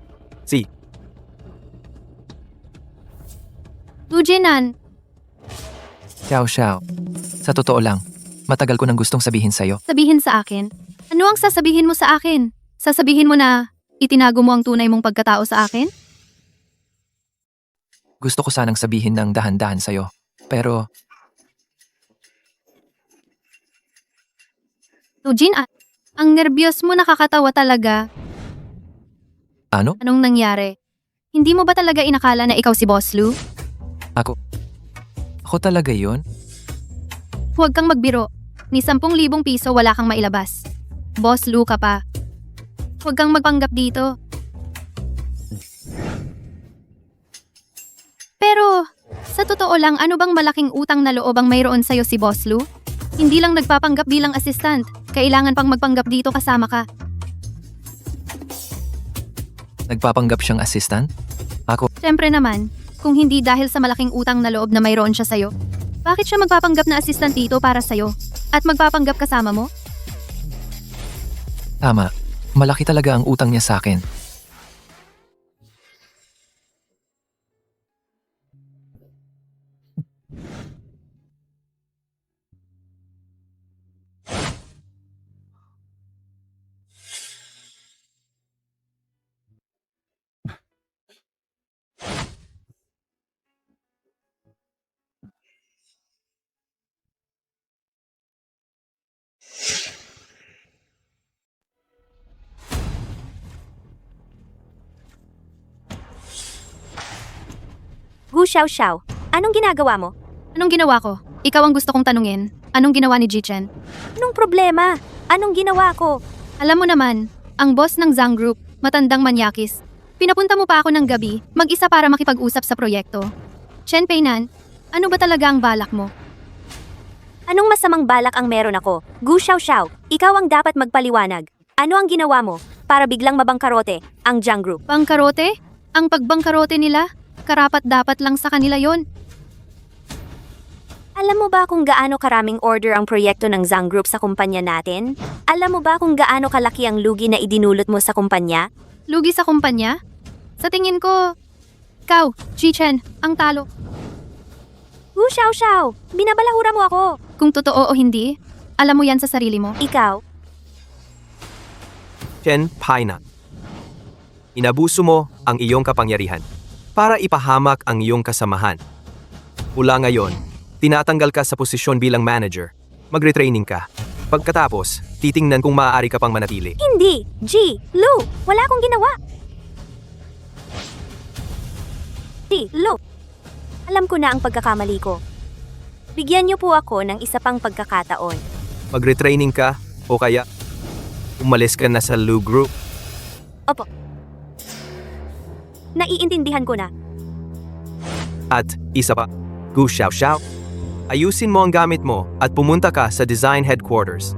[SPEAKER 1] Lu Jinan,
[SPEAKER 4] Xiao. Sa totoo lang, matagal ko nang gustong sabihin sa'yo.
[SPEAKER 1] sabihin sa akin. Ano ang sasabihin mo sa akin? Sasabihin mo na itinago mo ang tunay mong pagkatao sa akin?
[SPEAKER 4] Gusto ko sanang sabihin ng dahan-dahan sa'yo. Pero
[SPEAKER 1] Lu Jinan, ang nervyos mo nakakatawa talaga.
[SPEAKER 4] ano?
[SPEAKER 1] Anong nangyari? Hindi mo ba talaga inakala na ikaw si Boss Lu?
[SPEAKER 4] Ako talaga yon?
[SPEAKER 1] Huwag kang magbiro. Ni 10,000 piso wala kang mailabas. Boss Lu ka pa. Huwag kang magpanggap dito. Pero, sa totoo lang, ano bang malaking utang na loob ang mayroon sa'yo si Boss Lu? Hindi lang nagpapanggap bilang assistant. Kailangan pang magpanggap dito kasama ka.
[SPEAKER 4] Nagpapanggap siyang assistant?
[SPEAKER 1] Siyempre naman, kung hindi dahil sa malaking utang na loob na mayroon siya sa'yo, bakit siya magpapanggap na assistant dito para sa'yo? At magpapanggap kasama mo?
[SPEAKER 4] Tama. Malaki talaga ang utang niya sa akin.
[SPEAKER 8] Gu Xiao, anong ginagawa mo?
[SPEAKER 1] Anong ginawa ko? Ikaw ang gusto kong tanungin. Anong ginawa ni Jichen?
[SPEAKER 8] Anong problema? Anong ginawa ko?
[SPEAKER 1] Alam mo naman, ang boss ng Zhang Group, matandang manyakis. Pinapunta mo pa ako ng gabi, mag-isa para makipag-usap sa proyekto. Chen Peinan, ano ba talaga ang balak mo?
[SPEAKER 8] Anong masamang balak ang meron ako? Gu Xiao, ikaw ang dapat magpaliwanag. Ano ang ginawa mo? para biglang mabangkarote ang Jiang Group.
[SPEAKER 1] Bangkarote? Ang pagbangkarote nila? Karapat-dapat lang sa kanila yon.
[SPEAKER 8] Alam mo ba kung gaano karaming order ang proyekto ng Jiang Group sa kumpanya natin? Alam mo ba kung gaano kalaki ang lugi na idinulot mo sa kumpanya?
[SPEAKER 1] Lugi sa kumpanya? Sa tingin ko, ikaw, Chi-Chen, ang talo.
[SPEAKER 8] Hu Xiao Xiao, binabalahura mo ako.
[SPEAKER 1] Kung totoo o hindi, alam mo yan sa sarili mo.
[SPEAKER 8] Ikaw,
[SPEAKER 3] Chen Paina. Inabuso mo ang iyong kapangyarihan para ipahamak ang iyong kasamahan. Mula ngayon, tinatanggal ka sa posisyon bilang manager. Magre-training ka. Pagkatapos, titingnan kung maaari ka pang manatili.
[SPEAKER 8] hindi. G, Lu, wala akong ginawa. G, Lu, alam ko na ang pagkakamali ko. Bigyan niyo po ako ng isa pang pagkakataon.
[SPEAKER 3] Magre-training ka o kaya umalis ka na sa Lu Group.
[SPEAKER 8] Opo. Naiintindihan ko na.
[SPEAKER 3] At isa pa, Gu Xiao Xiao, ayusin mo ang gamit mo at pumunta ka sa design headquarters.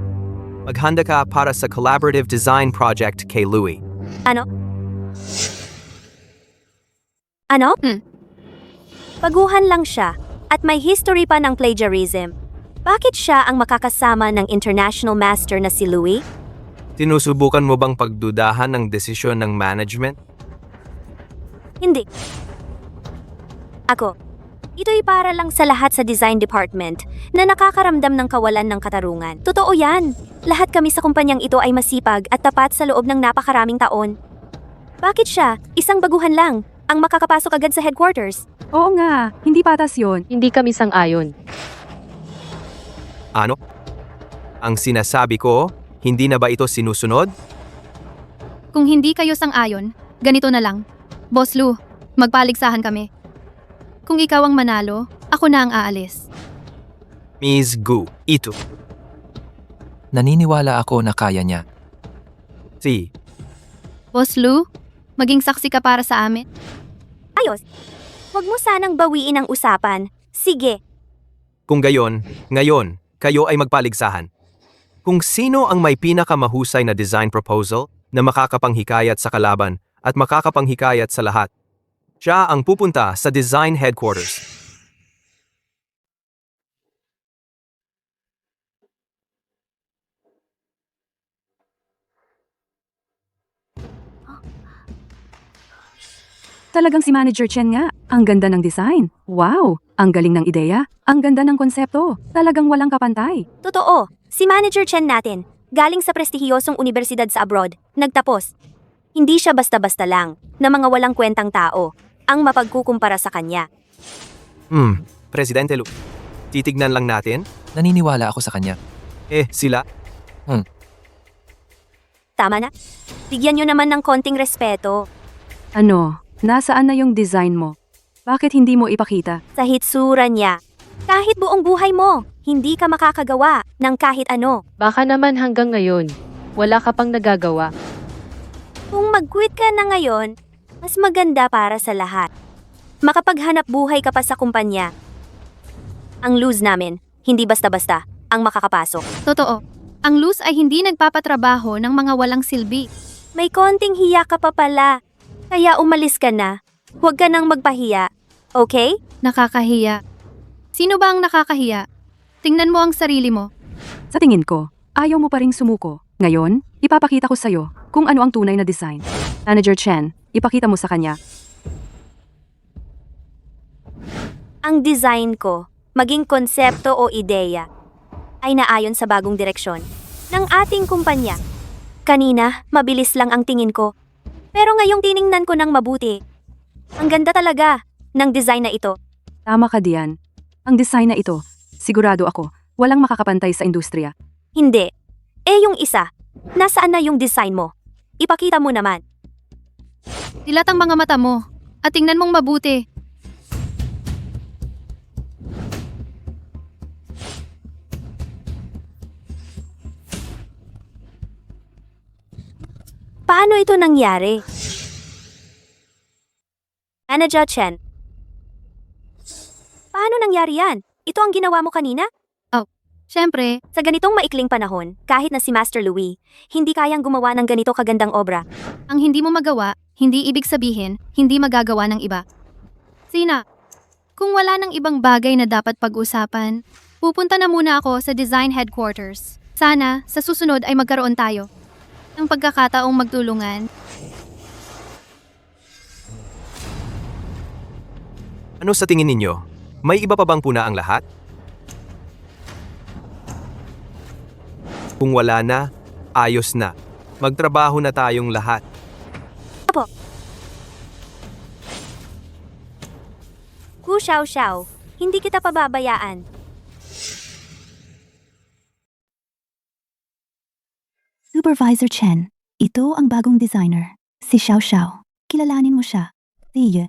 [SPEAKER 3] Maghanda ka para sa collaborative design project kay Louie.
[SPEAKER 8] Ano? Ano? Baguhan lang siya at may history pa ng plagiarism. Bakit siya ang makakasama ng international master na si Louie?
[SPEAKER 3] Sinusubukan mo bang pagdudahan ng desisyon ng management?
[SPEAKER 8] Hindi. Ako, ito'y para lang sa lahat sa design department na nakakaramdam ng kawalan ng katarungan. Totoo yan. Lahat kami sa kumpanyang ito ay masipag at tapat sa loob ng napakaraming taon. Bakit siya, isang baguhan lang, ang makakapasok agad sa headquarters?
[SPEAKER 9] Oo nga, hindi patas yon.
[SPEAKER 6] Hindi kami sang-ayon.
[SPEAKER 3] Ano? Ang sinasabi ko, hindi na ba ito sinusunod?
[SPEAKER 1] Kung hindi kayo sang-ayon, ganito na lang. Boss Lu, magpaligsahan kami. Kung ikaw ang manalo, ako na ang aalis.
[SPEAKER 3] Ms. Gu, ito.
[SPEAKER 4] Naniniwala ako na kaya niya.
[SPEAKER 3] Si,
[SPEAKER 1] Boss Lu, maging saksi ka para sa amin.
[SPEAKER 8] Ayos. Huwag mo sanang bawiin ang usapan. Sige.
[SPEAKER 3] kung gayon, ngayon, kayo ay magpaligsahan. Kung sino ang may pinakamahusay na design proposal na makakapanghikayat sa kalaban at makakapanghikayat sa lahat, siya ang pupunta sa design headquarters.
[SPEAKER 9] Talagang si Manager Chen nga. Ang ganda ng design. Wow! Ang galing ng ideya. Ang ganda ng konsepto. Talagang walang kapantay.
[SPEAKER 8] Totoo, si Manager Chen natin, galing sa prestihiyosong universidad sa abroad, nagtapos. Hindi siya basta-basta lang, na mga walang kwentang tao, ang mapagkukumpara sa kanya.
[SPEAKER 3] Presidente Lu, titignan lang natin.
[SPEAKER 4] Naniniwala ako sa kanya.
[SPEAKER 3] Sila,
[SPEAKER 8] Tama na? Bigyan nyo naman ng konting respeto.
[SPEAKER 9] Ano? Nasaan na yung design mo? Bakit hindi mo ipakita?
[SPEAKER 8] Sa hitsura niya. Kahit buong buhay mo, hindi ka makakagawa ng kahit ano.
[SPEAKER 6] Baka naman hanggang ngayon, wala ka pang nagagawa.
[SPEAKER 8] Kung mag-quit ka na ngayon, mas maganda para sa lahat. Makapaghanap buhay ka pa sa kumpanya. Ang lose namin, hindi basta-basta ang makakapasok.
[SPEAKER 1] Totoo, ang Luz ay hindi nagpapatrabaho ng mga walang silbi.
[SPEAKER 8] May konting hiya ka pa pala. Kaya umalis ka na. Huwag ka nang magpahiya. Okay?
[SPEAKER 1] Nakakahiya. Sino ba ang nakakahiya? Tingnan mo ang sarili mo.
[SPEAKER 9] Sa tingin ko, ayaw mo pa ring sumuko. Ngayon, ipapakita ko sa'yo kung ano ang tunay na design. Manager Chen, ipakita mo sa kanya.
[SPEAKER 8] Ang design ko, maging konsepto o ideya, ay naayon sa bagong direksyon ng ating kumpanya. Kanina, mabilis lang ang tingin ko. Pero ngayong tiningnan ko ng mabuti, ang ganda talaga ng design na ito.
[SPEAKER 9] Tama ka diyan. Ang design na ito, sigurado ako, walang makakapantay sa industriya.
[SPEAKER 8] Hindi. Yung isa, nasaan na yung design mo? Ipakita mo naman.
[SPEAKER 1] Dilat ang mga mata mo at tingnan mong mabuti.
[SPEAKER 8] Paano ito nangyari? Manager Chen. Paano nangyari yan? Ito ang ginawa mo kanina?
[SPEAKER 1] Siyempre,
[SPEAKER 8] Sa ganitong maikling panahon, kahit na si Master Louis, hindi kayang gumawa ng ganito kagandang obra.
[SPEAKER 1] ang hindi mo magawa, hindi ibig sabihin, hindi magagawa ng iba. Sina, kung wala ng ibang bagay na dapat pag-usapan, pupunta na muna ako sa design headquarters. Sana, sa susunod ay magkaroon tayo ng pagkakataong magtulungan.
[SPEAKER 3] Ano sa tingin ninyo? May iba pa bang puna ang lahat? Kung wala na, ayos na. Magtrabaho na tayong lahat.
[SPEAKER 8] Gu Xiao Xiao, hindi kita pababayaan.
[SPEAKER 7] Supervisor Chen, ito ang bagong designer, si Xiao Xiao. Kilalanin mo siya. Tiye.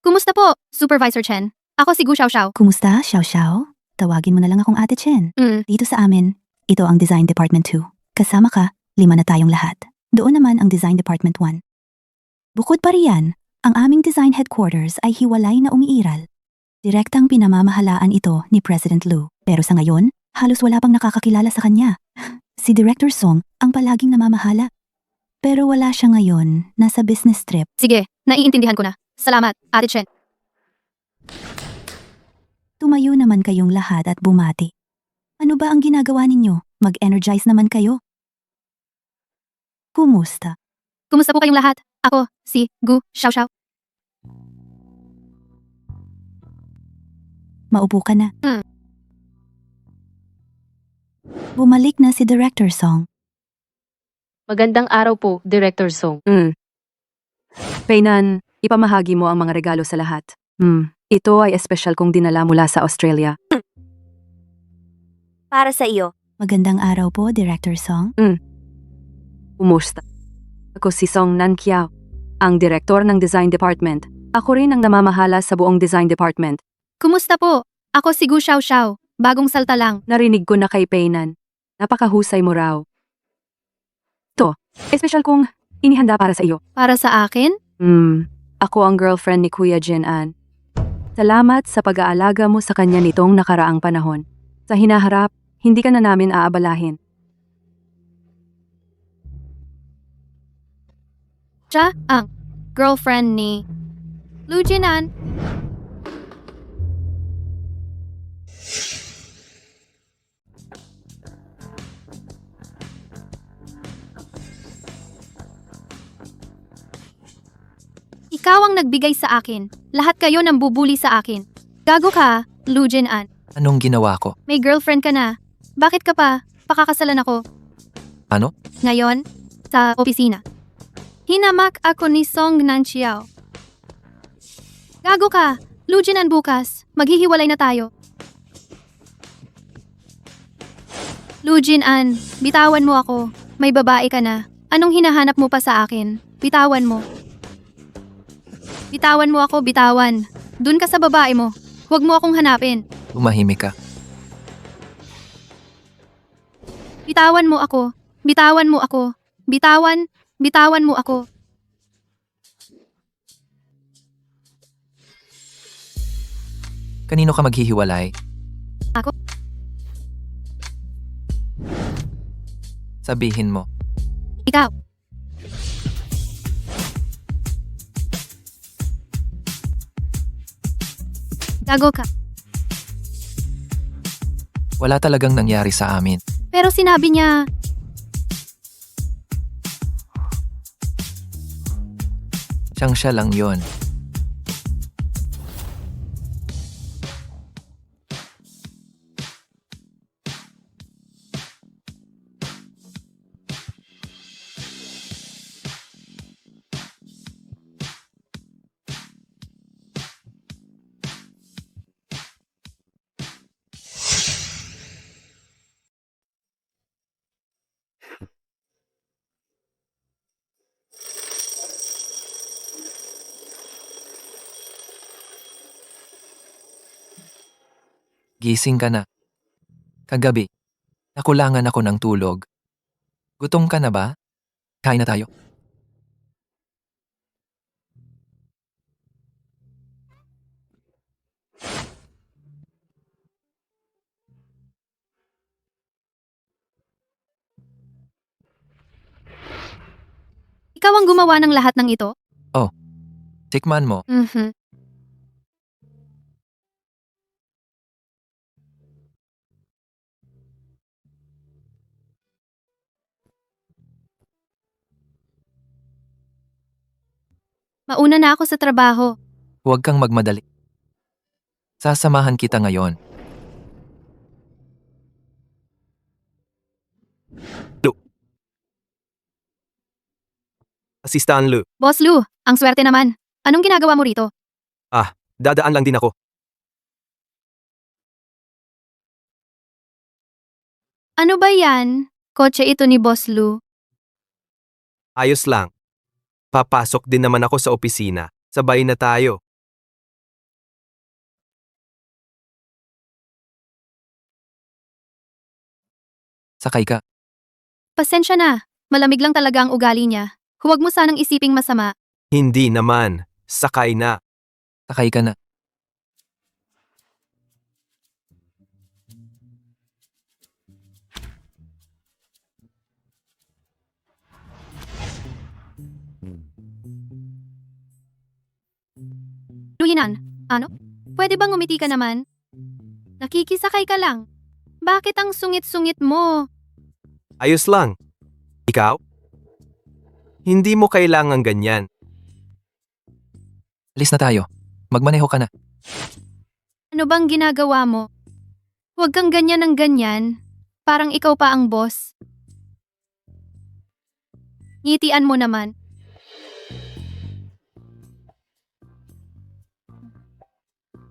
[SPEAKER 1] Kumusta po, Supervisor Chen? Ako si Gu Xiaoxiao.
[SPEAKER 7] Kumusta, Xiao Xiao? Tawagin mo na lang akong Ate Chen. Dito sa amin, ito ang Design Department 2. Kasama ka, 5 na tayong lahat. Doon naman ang Design Department 1. Bukod pa riyan, ang aming design headquarters ay hiwalay na umiiral. Direktang pinamamahalaan ito ni President Lu. Pero sa ngayon, halos wala pang nakakakilala sa kanya. Si Director Song ang palaging namamahala. Pero wala siya ngayon, nasa business trip.
[SPEAKER 1] Sige, naiintindihan ko na. Salamat, Ate Chen.
[SPEAKER 7] Tumayo naman kayong lahat at bumati. Ano ba ang ginagawa ninyo? Mag-energize naman kayo. Kumusta?
[SPEAKER 1] Kumusta po kayong lahat? Ako, si Gu Xiaoxiao.
[SPEAKER 7] Maupo ka na.
[SPEAKER 1] Hmm.
[SPEAKER 7] Bumalik na si Director Song.
[SPEAKER 6] Magandang araw po, Director Song.
[SPEAKER 9] Peynan, ipamahagi mo ang mga regalo sa lahat. Ito ay espesyal kong dinala mula sa Australia.
[SPEAKER 8] Para sa iyo.
[SPEAKER 7] Magandang araw po, Director Song.
[SPEAKER 9] Kumusta? Ako si Song Nankiao, ang direktor ng Design Department. Ako rin ang namamahala sa buong Design Department.
[SPEAKER 1] Kumusta po? Ako si Gu Xiaoxiao. Bagong salta lang.
[SPEAKER 9] Narinig ko na kay Peynan. Napakahusay mo raw. To, espesyal kong inihanda para sa iyo.
[SPEAKER 1] Para sa akin?
[SPEAKER 9] Ako ang girlfriend ni Kuya Jin An. Salamat sa pag-aalaga mo sa kanya nitong nakaraang panahon. Sa hinaharap, hindi ka na namin aabalahin.
[SPEAKER 1] Siya ang girlfriend ni Lu Jinan. Ikaw ang nagbigay sa akin. Lahat kayo nang bubuli sa akin. Gago ka, Lu Jinan.
[SPEAKER 4] Anong ginawa ko?
[SPEAKER 1] May girlfriend ka na. Bakit ka pa? Pakakasalan ako.
[SPEAKER 4] Ano?
[SPEAKER 1] Ngayon, sa opisina. Hinamak ako ni Song Nanchiao. Gago ka! Lu Jinan bukas. Maghihiwalay na tayo. Lu Jinan, bitawan mo ako. May babae ka na. Anong hinahanap mo pa sa akin? Bitawan mo. Bitawan mo ako, bitawan. Dun ka sa babae mo. Huwag mo akong hanapin.
[SPEAKER 4] Tumahimik ka.
[SPEAKER 1] Bitawan mo ako. Bitawan mo ako. Bitawan mo ako.
[SPEAKER 4] Kanino ka maghihiwalay?
[SPEAKER 1] Ako?
[SPEAKER 4] Sabihin mo.
[SPEAKER 1] Ikaw. Gago ka.
[SPEAKER 4] Wala talagang nangyari sa amin.
[SPEAKER 1] Pero sinabi niya,
[SPEAKER 4] Siyang siya lang yon. Gising ka na. Kagabi, nakulangan ako ng tulog. Gutom ka na ba? Kain na tayo.
[SPEAKER 1] Ikaw ang gumawa ng lahat ng ito?
[SPEAKER 4] Tikman mo.
[SPEAKER 1] Mauna na ako sa trabaho.
[SPEAKER 4] Huwag kang magmadali. Sasamahan kita ngayon.
[SPEAKER 3] Assistant Lu,
[SPEAKER 1] Boss Lou, ang swerte naman. Anong ginagawa mo rito?
[SPEAKER 3] dadaan lang din ako.
[SPEAKER 1] Ano ba yan? Kotse ito ni Boss Lou.
[SPEAKER 3] Ayos lang. Papasok din naman ako sa opisina. Sabay na tayo.
[SPEAKER 4] Sakay ka.
[SPEAKER 1] Pasensya na. Malamig lang talaga ang ugali niya. Huwag mo sanang isiping masama.
[SPEAKER 3] Hindi naman. Sakay na.
[SPEAKER 4] Sakay ka na.
[SPEAKER 1] Luhinan, ano? Pwede bang umiti ka naman? Nakikisakay ka lang. Bakit ang sungit-sungit mo?
[SPEAKER 3] Ayos lang. Ikaw? Hindi mo kailangan ganyan.
[SPEAKER 4] Alis na tayo. Magmaneho ka na.
[SPEAKER 1] Ano bang ginagawa mo? Huwag kang ganyan ng ganyan. Parang ikaw pa ang boss. Ngitian mo naman.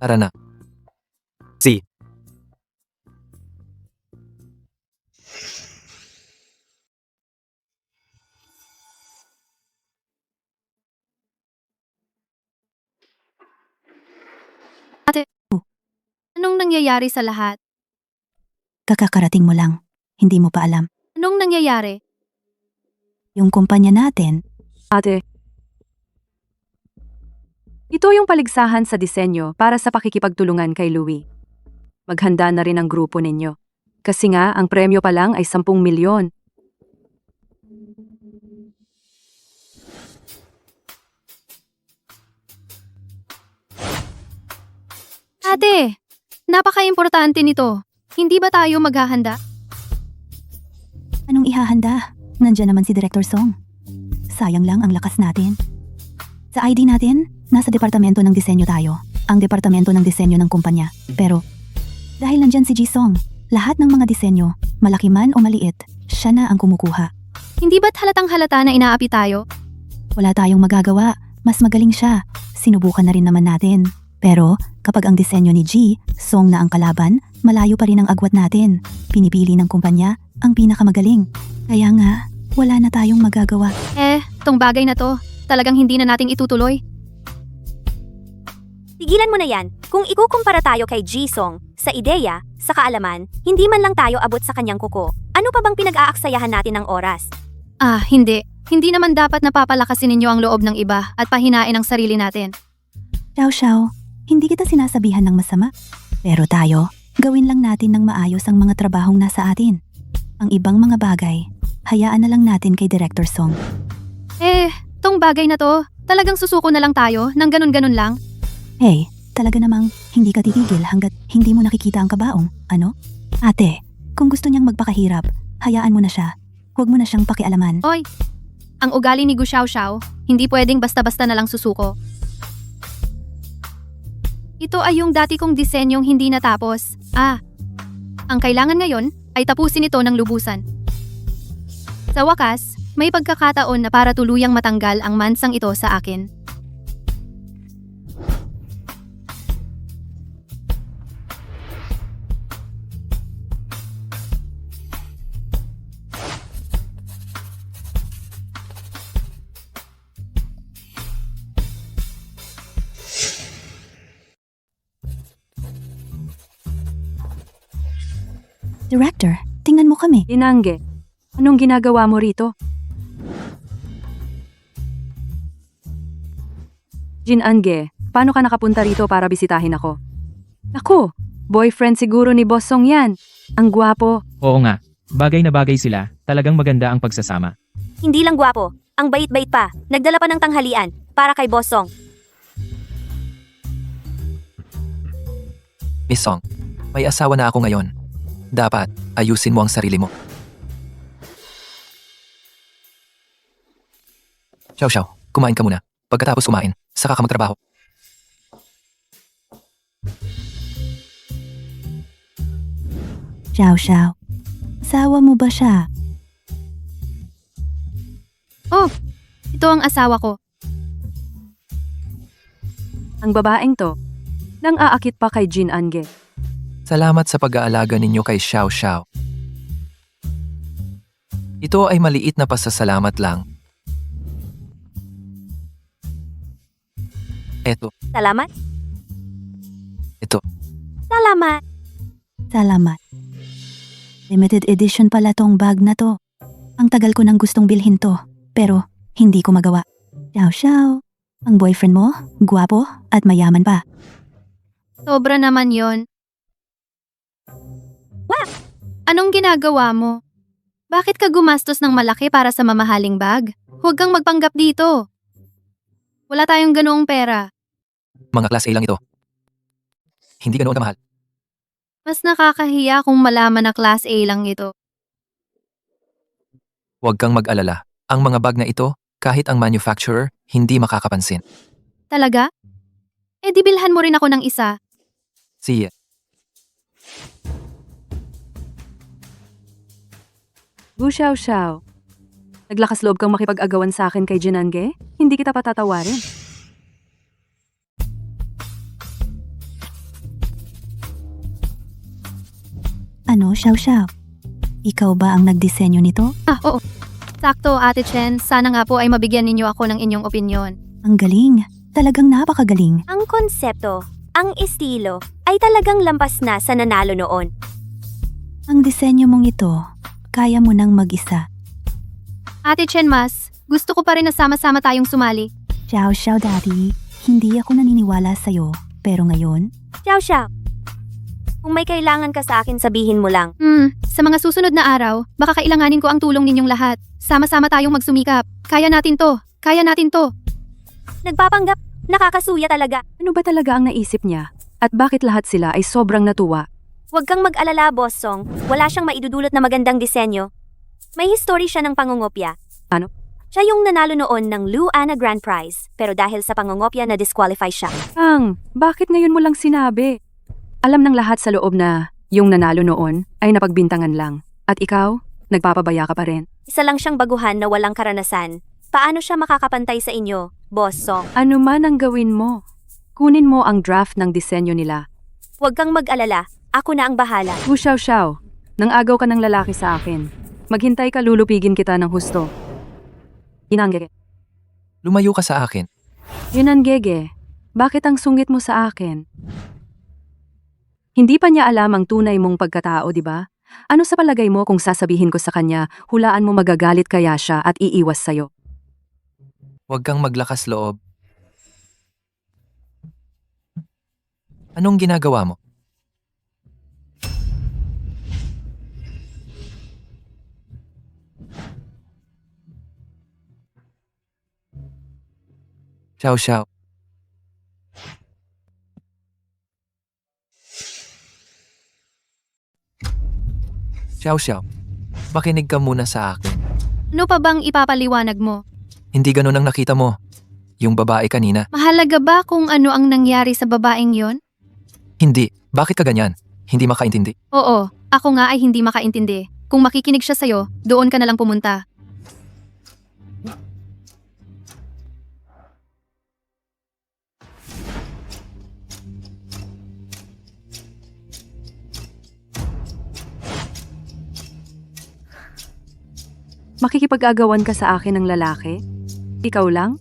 [SPEAKER 4] Tara na.
[SPEAKER 3] Si.
[SPEAKER 1] Anong nangyayari sa lahat?
[SPEAKER 7] Kakakarating mo lang. Hindi mo pa alam.
[SPEAKER 1] Anong nangyayari?
[SPEAKER 7] Yung kumpanya natin,
[SPEAKER 9] Ate, ito yung paligsahan sa disenyo para sa pakikipagtulungan kay Louie. Maghanda na rin ang grupo ninyo. Kasi nga, ang premyo pa lang ay 10 milyon.
[SPEAKER 1] Ate, napaka-importante nito. Hindi ba tayo maghahanda?
[SPEAKER 7] anong ihahanda? Nandiyan naman si Director Song. Sayang lang ang lakas natin. Sa ID natin, nasa departamento ng disenyo tayo. Ang departamento ng disenyo ng kumpanya. Pero, dahil nandyan si Ji-Song, lahat ng mga disenyo, malaki man o maliit, siya na ang kumukuha.
[SPEAKER 1] Hindi ba't halatang halata na inaapi tayo?
[SPEAKER 7] Wala tayong magagawa. Mas magaling siya. Sinubukan na rin naman natin. Pero, kapag ang disenyo ni Ji-Song na ang kalaban, malayo pa rin ang agwat natin. Pinipili ng kumpanya ang pinakamagaling. Kaya nga, wala na tayong magagawa.
[SPEAKER 1] Tong bagay na to, talagang hindi na nating itutuloy.
[SPEAKER 8] Tigilan mo na yan. Kung ikukumpara tayo kay Ji-Song, sa ideya, sa kaalaman, hindi man lang tayo abot sa kanyang kuko. Ano pa bang pinag-aaksayahan natin ng oras?
[SPEAKER 1] Hindi. Hindi naman dapat napapalakasin ninyo ang loob ng iba at pahinain ang sarili natin.
[SPEAKER 7] Xiao, hindi kita sinasabihan ng masama. Pero tayo, gawin lang natin ng maayos ang mga trabahong nasa atin. Ang ibang mga bagay, hayaan na lang natin kay Director Song.
[SPEAKER 1] Tong bagay na to, talagang susuko na lang tayo ng ganun-ganun lang.
[SPEAKER 7] Hey, talaga namang hindi ka titigil hanggat hindi mo nakikita ang kabaong, ano? Ate, kung gusto niyang magpakahirap, hayaan mo na siya. Huwag mo na siyang pakialaman.
[SPEAKER 1] Oy, ang ugali ni Gu Xiao, hindi pwedeng basta-basta na lang susuko. Ito ay yung dati kong disenyong hindi natapos. Ang kailangan ngayon ay tapusin ito ng lubusan. Sa wakas, may pagkakataon na para tuluyang matanggal ang mansang ito sa akin.
[SPEAKER 7] Director, tingnan mo kami.
[SPEAKER 9] Inangge, anong ginagawa mo rito? Jin-Ange, paano ka nakapunta rito para bisitahin ako? Naku, boyfriend siguro ni Boss Song yan. Ang gwapo.
[SPEAKER 11] Oo nga, bagay na bagay sila, talagang maganda ang pagsasama.
[SPEAKER 8] Hindi lang gwapo. Ang bait-bait pa. Nagdala pa ng tanghalian para kay Boss Song.
[SPEAKER 4] Miss Song, may asawa na ako ngayon. Dapat, ayusin mo ang sarili mo. Xiao, kumain ka muna. Pagkatapos kumain, saka ka magtrabaho.
[SPEAKER 7] Xiao. Asawa mo ba siya?
[SPEAKER 1] Oh, ito ang asawa ko.
[SPEAKER 9] Ang babaeng to, nang aakit pa kay Jin Ange.
[SPEAKER 4] Salamat sa pag-aalaga ninyo kay Xiao. Ito ay maliit na pasasalamat lang. Eto,
[SPEAKER 8] Salamat.
[SPEAKER 4] ito.
[SPEAKER 8] Salamat.
[SPEAKER 7] Salamat. Limited edition pala tong bag na to. Ang tagal ko nang gustong bilhin to, pero hindi ko magawa. Xiao. Ang boyfriend mo, gwapo at mayaman pa.
[SPEAKER 1] Sobra naman yon. Anong ginagawa mo? Bakit ka gumastos ng malaki para sa mamahaling bag? Huwag kang magpanggap dito. Wala tayong ganoong pera.
[SPEAKER 4] Mga class A lang ito. Hindi ganoon kamahal.
[SPEAKER 1] Mas nakakahiya kung malaman na class A lang ito.
[SPEAKER 4] Huwag kang mag-alala. Ang mga bag na ito, kahit ang manufacturer, hindi makakapansin.
[SPEAKER 1] Talaga? Eh di bilhan mo rin ako ng isa.
[SPEAKER 4] Siya.
[SPEAKER 9] Gu Xiao. Naglakas loob kang makipag-agawan sa akin kay Jin Ange? Hindi kita patatawarin.
[SPEAKER 7] Ano, Xiao? Ikaw ba ang nagdisenyo nito?
[SPEAKER 1] Oo. Sakto, Ate Chen. Sana nga po ay mabigyan ninyo ako ng inyong opinyon.
[SPEAKER 7] Ang galing. Talagang napakagaling.
[SPEAKER 8] Ang konsepto, ang estilo, ay talagang lampas na sa nanalo noon.
[SPEAKER 7] Ang disenyo mong ito, kaya mo nang mag-isa.
[SPEAKER 1] Ate Chen Mas, gusto ko pa rin na sama-sama tayong sumali.
[SPEAKER 7] Xiao, Daddy. Hindi ako naniniwala sa'yo. Pero ngayon,
[SPEAKER 8] Xiao. Kung may kailangan ka sa akin, sabihin mo lang.
[SPEAKER 1] Sa mga susunod na araw, baka kailanganin ko ang tulong ninyong lahat. Sama-sama tayong magsumikap. Kaya natin to.
[SPEAKER 8] Nagpapanggap, nakakasuya talaga.
[SPEAKER 9] Ano ba talaga ang naisip niya? At bakit lahat sila ay sobrang natuwa?
[SPEAKER 8] Huwag kang mag-alala, Boss Song. Wala siyang maidudulot na magandang disenyo. May history siya ng pangungopya.
[SPEAKER 9] Ano?
[SPEAKER 8] Siya yung nanalo noon ng Luana Grand Prize, pero dahil sa pangungopya na disqualify siya.
[SPEAKER 9] Bakit ngayon mo lang sinabi? Alam ng lahat sa loob na yung nanalo noon ay napagbintangan lang. At ikaw, nagpapabaya ka pa rin.
[SPEAKER 8] Isa lang siyang baguhan na walang karanasan. Paano siya makakapantay sa inyo, Boss Song?
[SPEAKER 9] Ano man ang gawin mo, kunin mo ang draft ng disenyo nila.
[SPEAKER 8] Huwag kang mag-alala. Ako na ang bahala.
[SPEAKER 9] Gu Xiao, nang agaw ka ng lalaki sa akin. Maghintay ka, lulupigin kita ng husto. Inanggege.
[SPEAKER 4] Lumayo ka sa akin.
[SPEAKER 9] Inanggege, bakit ang sungit mo sa akin? Hindi pa niya alam ang tunay mong pagkatao, di ba? Ano sa palagay mo kung sasabihin ko sa kanya, hulaan mo magagalit kaya siya at iiwas sa'yo?
[SPEAKER 4] Huwag kang maglakas loob. Anong ginagawa mo? Xiao. Xiao, makinig ka muna sa akin.
[SPEAKER 1] Ano pa bang ipapaliwanag mo?
[SPEAKER 4] Hindi ganun ang nakita mo. Yung babae kanina.
[SPEAKER 1] Mahalaga ba kung ano ang nangyari sa babaeng yon?
[SPEAKER 4] Hindi. Bakit ka ganyan? Hindi makaintindi.
[SPEAKER 1] Oo, ako nga ay hindi makaintindi. Kung makikinig siya sa'yo, doon ka na lang pumunta.
[SPEAKER 9] Makikipag-agawan ka sa akin ng lalaki? Ikaw lang?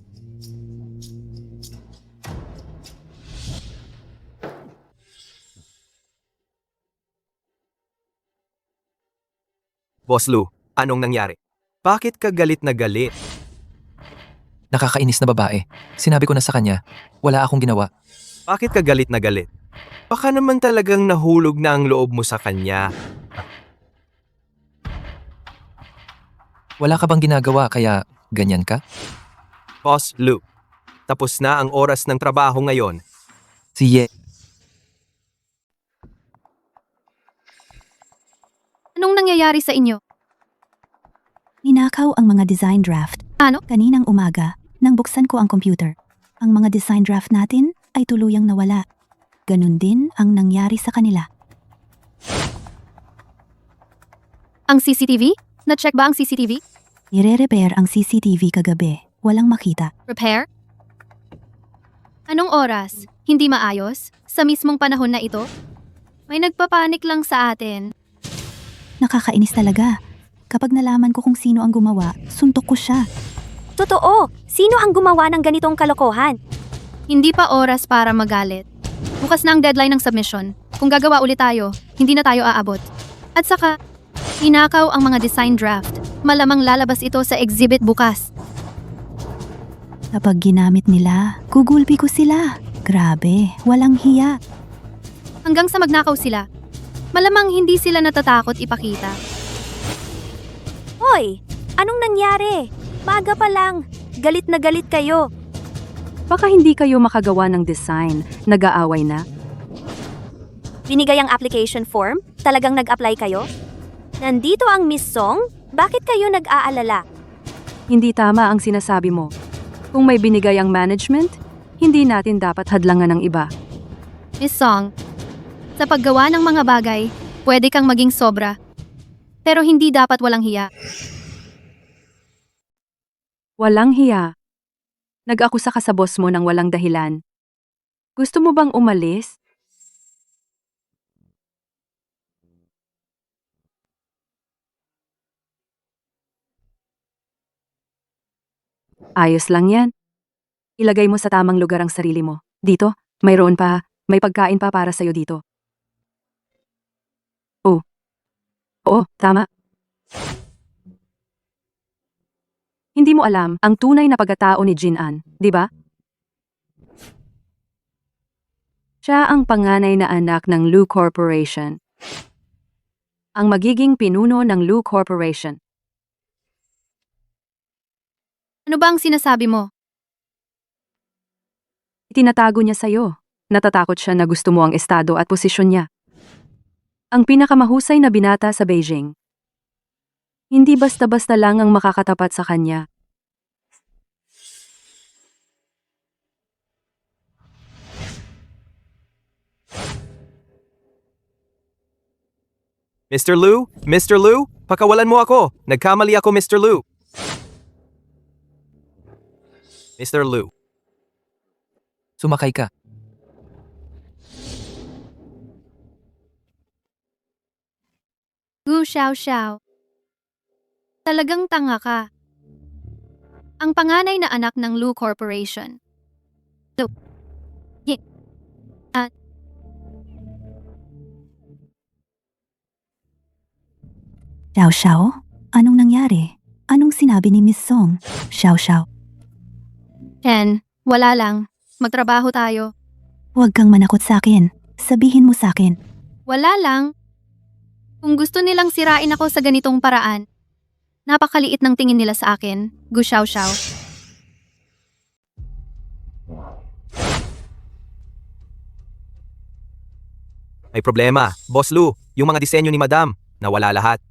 [SPEAKER 3] Boss Lu, anong nangyari? Bakit ka galit na galit?
[SPEAKER 4] Nakakainis na babae. Sinabi ko na sa kanya, wala akong ginawa.
[SPEAKER 3] Bakit ka galit na galit? Baka naman talagang nahulog na ang loob mo sa kanya.
[SPEAKER 4] Wala ka bang ginagawa kaya Ganyan ka?
[SPEAKER 3] Boss Lou, tapos na ang oras ng trabaho ngayon.
[SPEAKER 4] Sige.
[SPEAKER 1] Anong nangyayari sa inyo?
[SPEAKER 7] Ninakaw ang mga design draft.
[SPEAKER 1] Ano?
[SPEAKER 7] Kaninang umaga, nang buksan ko ang computer. Ang mga design draft natin ay tuluyang nawala. Ganun din ang nangyari sa kanila.
[SPEAKER 1] Ang CCTV? Na-check ba ang CCTV?
[SPEAKER 7] Nire-repair ang CCTV kagabi. Walang makita.
[SPEAKER 1] Repair? Anong oras? Hindi maayos? Sa mismong panahon na ito? May nagpapanik lang sa atin.
[SPEAKER 7] Nakakainis talaga. Kapag nalaman ko kung sino ang gumawa, suntok ko siya.
[SPEAKER 8] Totoo, sino ang gumawa ng ganitong kalokohan?
[SPEAKER 1] Hindi pa oras para magalit. Bukas na ang deadline ng submission. Kung gagawa ulit tayo, hindi na tayo aabot. At saka, ninakaw ang mga design draft. Malamang lalabas ito sa exhibit bukas.
[SPEAKER 7] Kapag ginamit nila, gugulpi ko sila. Grabe, walang hiya.
[SPEAKER 1] Hanggang sa magnakaw sila. Malamang hindi sila natatakot ipakita.
[SPEAKER 8] Hoy, anong nangyari? Maga pa lang. Galit na galit kayo.
[SPEAKER 9] Baka hindi kayo makagawa ng design, nag-aaway na.
[SPEAKER 8] Binigay ang application form? Talagang nag-apply kayo? Nandito ang Miss Song? Bakit kayo nag-aalala?
[SPEAKER 9] Hindi tama ang sinasabi mo. Kung may binigay ang management, hindi natin dapat hadlangan ng iba.
[SPEAKER 1] Miss Song, sa paggawa ng mga bagay, pwede kang maging sobra. Pero hindi dapat walang hiya.
[SPEAKER 9] Walang hiya. Nag-akusa ka sa boss mo ng walang dahilan. Gusto mo bang umalis? Ayos lang yan. Ilagay mo sa tamang lugar ang sarili mo. Dito, mayroon pa, may pagkain pa para sa'yo dito. Oh. Oo, tama. Hindi mo alam ang tunay na pagkatao ni Jin-an, di ba? Siya ang panganay na anak ng Lu Corporation. Ang magiging pinuno ng Lu Corporation.
[SPEAKER 1] Ano ba ang sinasabi mo?
[SPEAKER 9] Itinatago niya sa'yo. Natatakot siya na gusto mo ang estado at posisyon niya. Ang pinakamahusay na binata sa Beijing. Hindi basta-basta lang ang makakatapat sa kanya.
[SPEAKER 3] Mr. Liu? Mr. Liu? Pakawalan mo ako. Nagkamali ako, Mr. Liu. Mr. Liu.
[SPEAKER 4] Sumakay ka.
[SPEAKER 1] Gu Xiao Xiao. Talagang tanga ka. Ang panganay na anak ng Lu Corporation. Lu. At
[SPEAKER 7] Xiao Xiao, anong nangyari? Anong sinabi ni Miss Song? Xiao Xiao,
[SPEAKER 1] Chen, wala lang. Magtrabaho tayo.
[SPEAKER 7] huwag kang manakot sa akin. Sabihin mo sa akin.
[SPEAKER 1] Wala lang. Kung gusto nilang sirain ako sa ganitong paraan, napakaliit ng tingin nila sa akin, Gu Xiao Xiao.
[SPEAKER 3] May problema. Boss Lu, yung mga disenyo ni Madam, nawala lahat.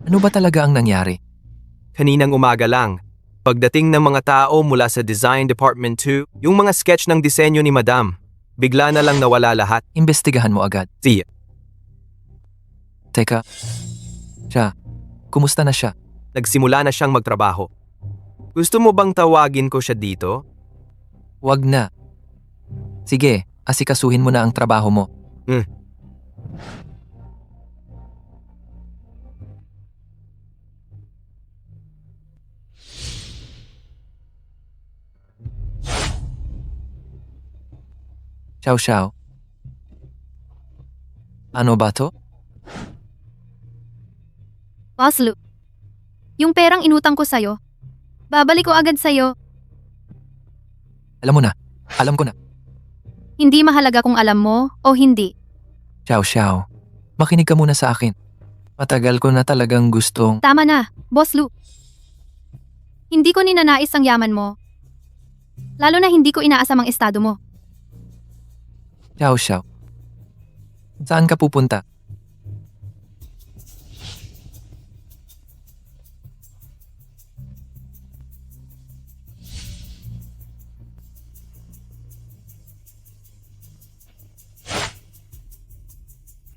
[SPEAKER 4] Ano ba talaga ang nangyari?
[SPEAKER 3] Kaninang umaga lang. Pagdating ng mga tao mula sa Design Department 2, yung mga sketch ng disenyo ni Madam, bigla na lang nawala lahat.
[SPEAKER 4] Imbestigahan mo agad.
[SPEAKER 3] Siya,
[SPEAKER 4] Teka. Siya, kumusta na siya?
[SPEAKER 3] nagsimula na siyang magtrabaho. Gusto mo bang tawagin ko siya dito?
[SPEAKER 4] Wag na. Sige, asikasuhin mo na ang trabaho mo. Xiao Xiao. Ano ba to?
[SPEAKER 1] Boss Lu, yung perang inutang ko sa'yo, babalik ko agad sa'yo.
[SPEAKER 4] Alam mo na. Alam ko na.
[SPEAKER 1] Hindi mahalaga kung alam mo o hindi.
[SPEAKER 4] Xiao Xiao. Makinig ka muna sa akin. Matagal ko na talagang gustong...
[SPEAKER 1] Tama na, Boss Lu. Hindi ko ninanais ang yaman mo. Lalo na hindi ko inaasam ang estado mo.
[SPEAKER 4] Xiao Xiao. Saan ka pupunta?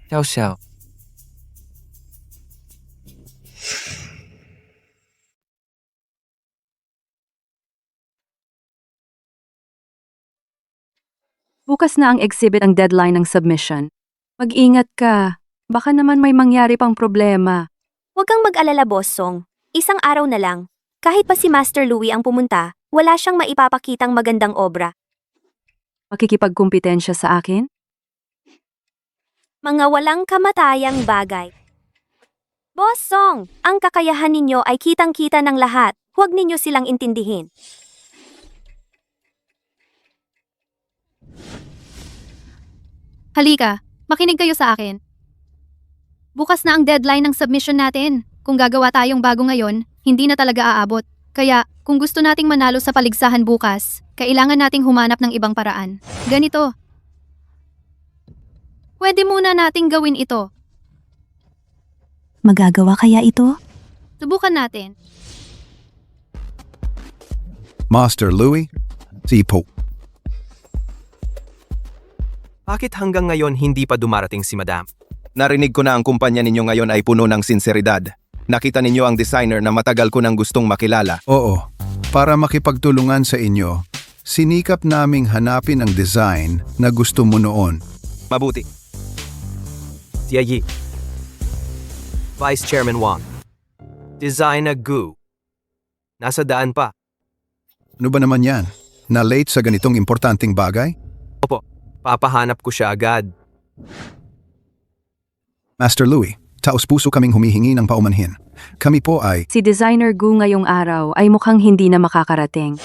[SPEAKER 4] Xiao Xiao.
[SPEAKER 9] Bukas na ang exhibit ang deadline ng submission. Mag-ingat ka. Baka naman may mangyari pang problema.
[SPEAKER 8] Huwag kang mag-alala, Boss Song. Isang araw na lang. Kahit pa si Master Louie ang pumunta, wala siyang maipapakitang magandang obra.
[SPEAKER 9] Makikipagkumpetensya sa akin?
[SPEAKER 8] Mga walang kamatayang bagay. Boss Song, ang kakayahan ninyo ay kitang-kita ng lahat. Huwag ninyo silang intindihin.
[SPEAKER 1] Halika, makinig kayo sa akin. Bukas na ang deadline ng submission natin. Kung gagawa tayong bago ngayon, hindi na talaga aabot. Kaya, kung gusto nating manalo sa paligsahan bukas, kailangan nating humanap ng ibang paraan. Ganito. Pwede muna nating gawin ito.
[SPEAKER 7] Magagawa kaya ito?
[SPEAKER 1] Subukan natin.
[SPEAKER 10] Master Louie, si Po.
[SPEAKER 3] Bakit hanggang ngayon hindi pa dumarating si Madam?
[SPEAKER 10] Narinig ko na ang kumpanya ninyo ngayon ay puno ng sinseridad. Nakita ninyo ang designer na matagal ko nang gustong makilala.
[SPEAKER 12] Oo, para makipagtulungan sa inyo, sinikap naming hanapin ang design na gusto mo noon.
[SPEAKER 3] Mabuti. Jia Yi. Vice Chairman Wang. Designer Gu. Nasa daan pa.
[SPEAKER 12] Ano ba naman yan? Na-late sa ganitong importanteng bagay?
[SPEAKER 3] Opo, papahanap ko siya agad.
[SPEAKER 12] Master Louie, taos-puso kaming humihingi ng paumanhin. Kami po ay...
[SPEAKER 9] Si Designer Gu ngayong araw ay mukhang hindi na makakarating.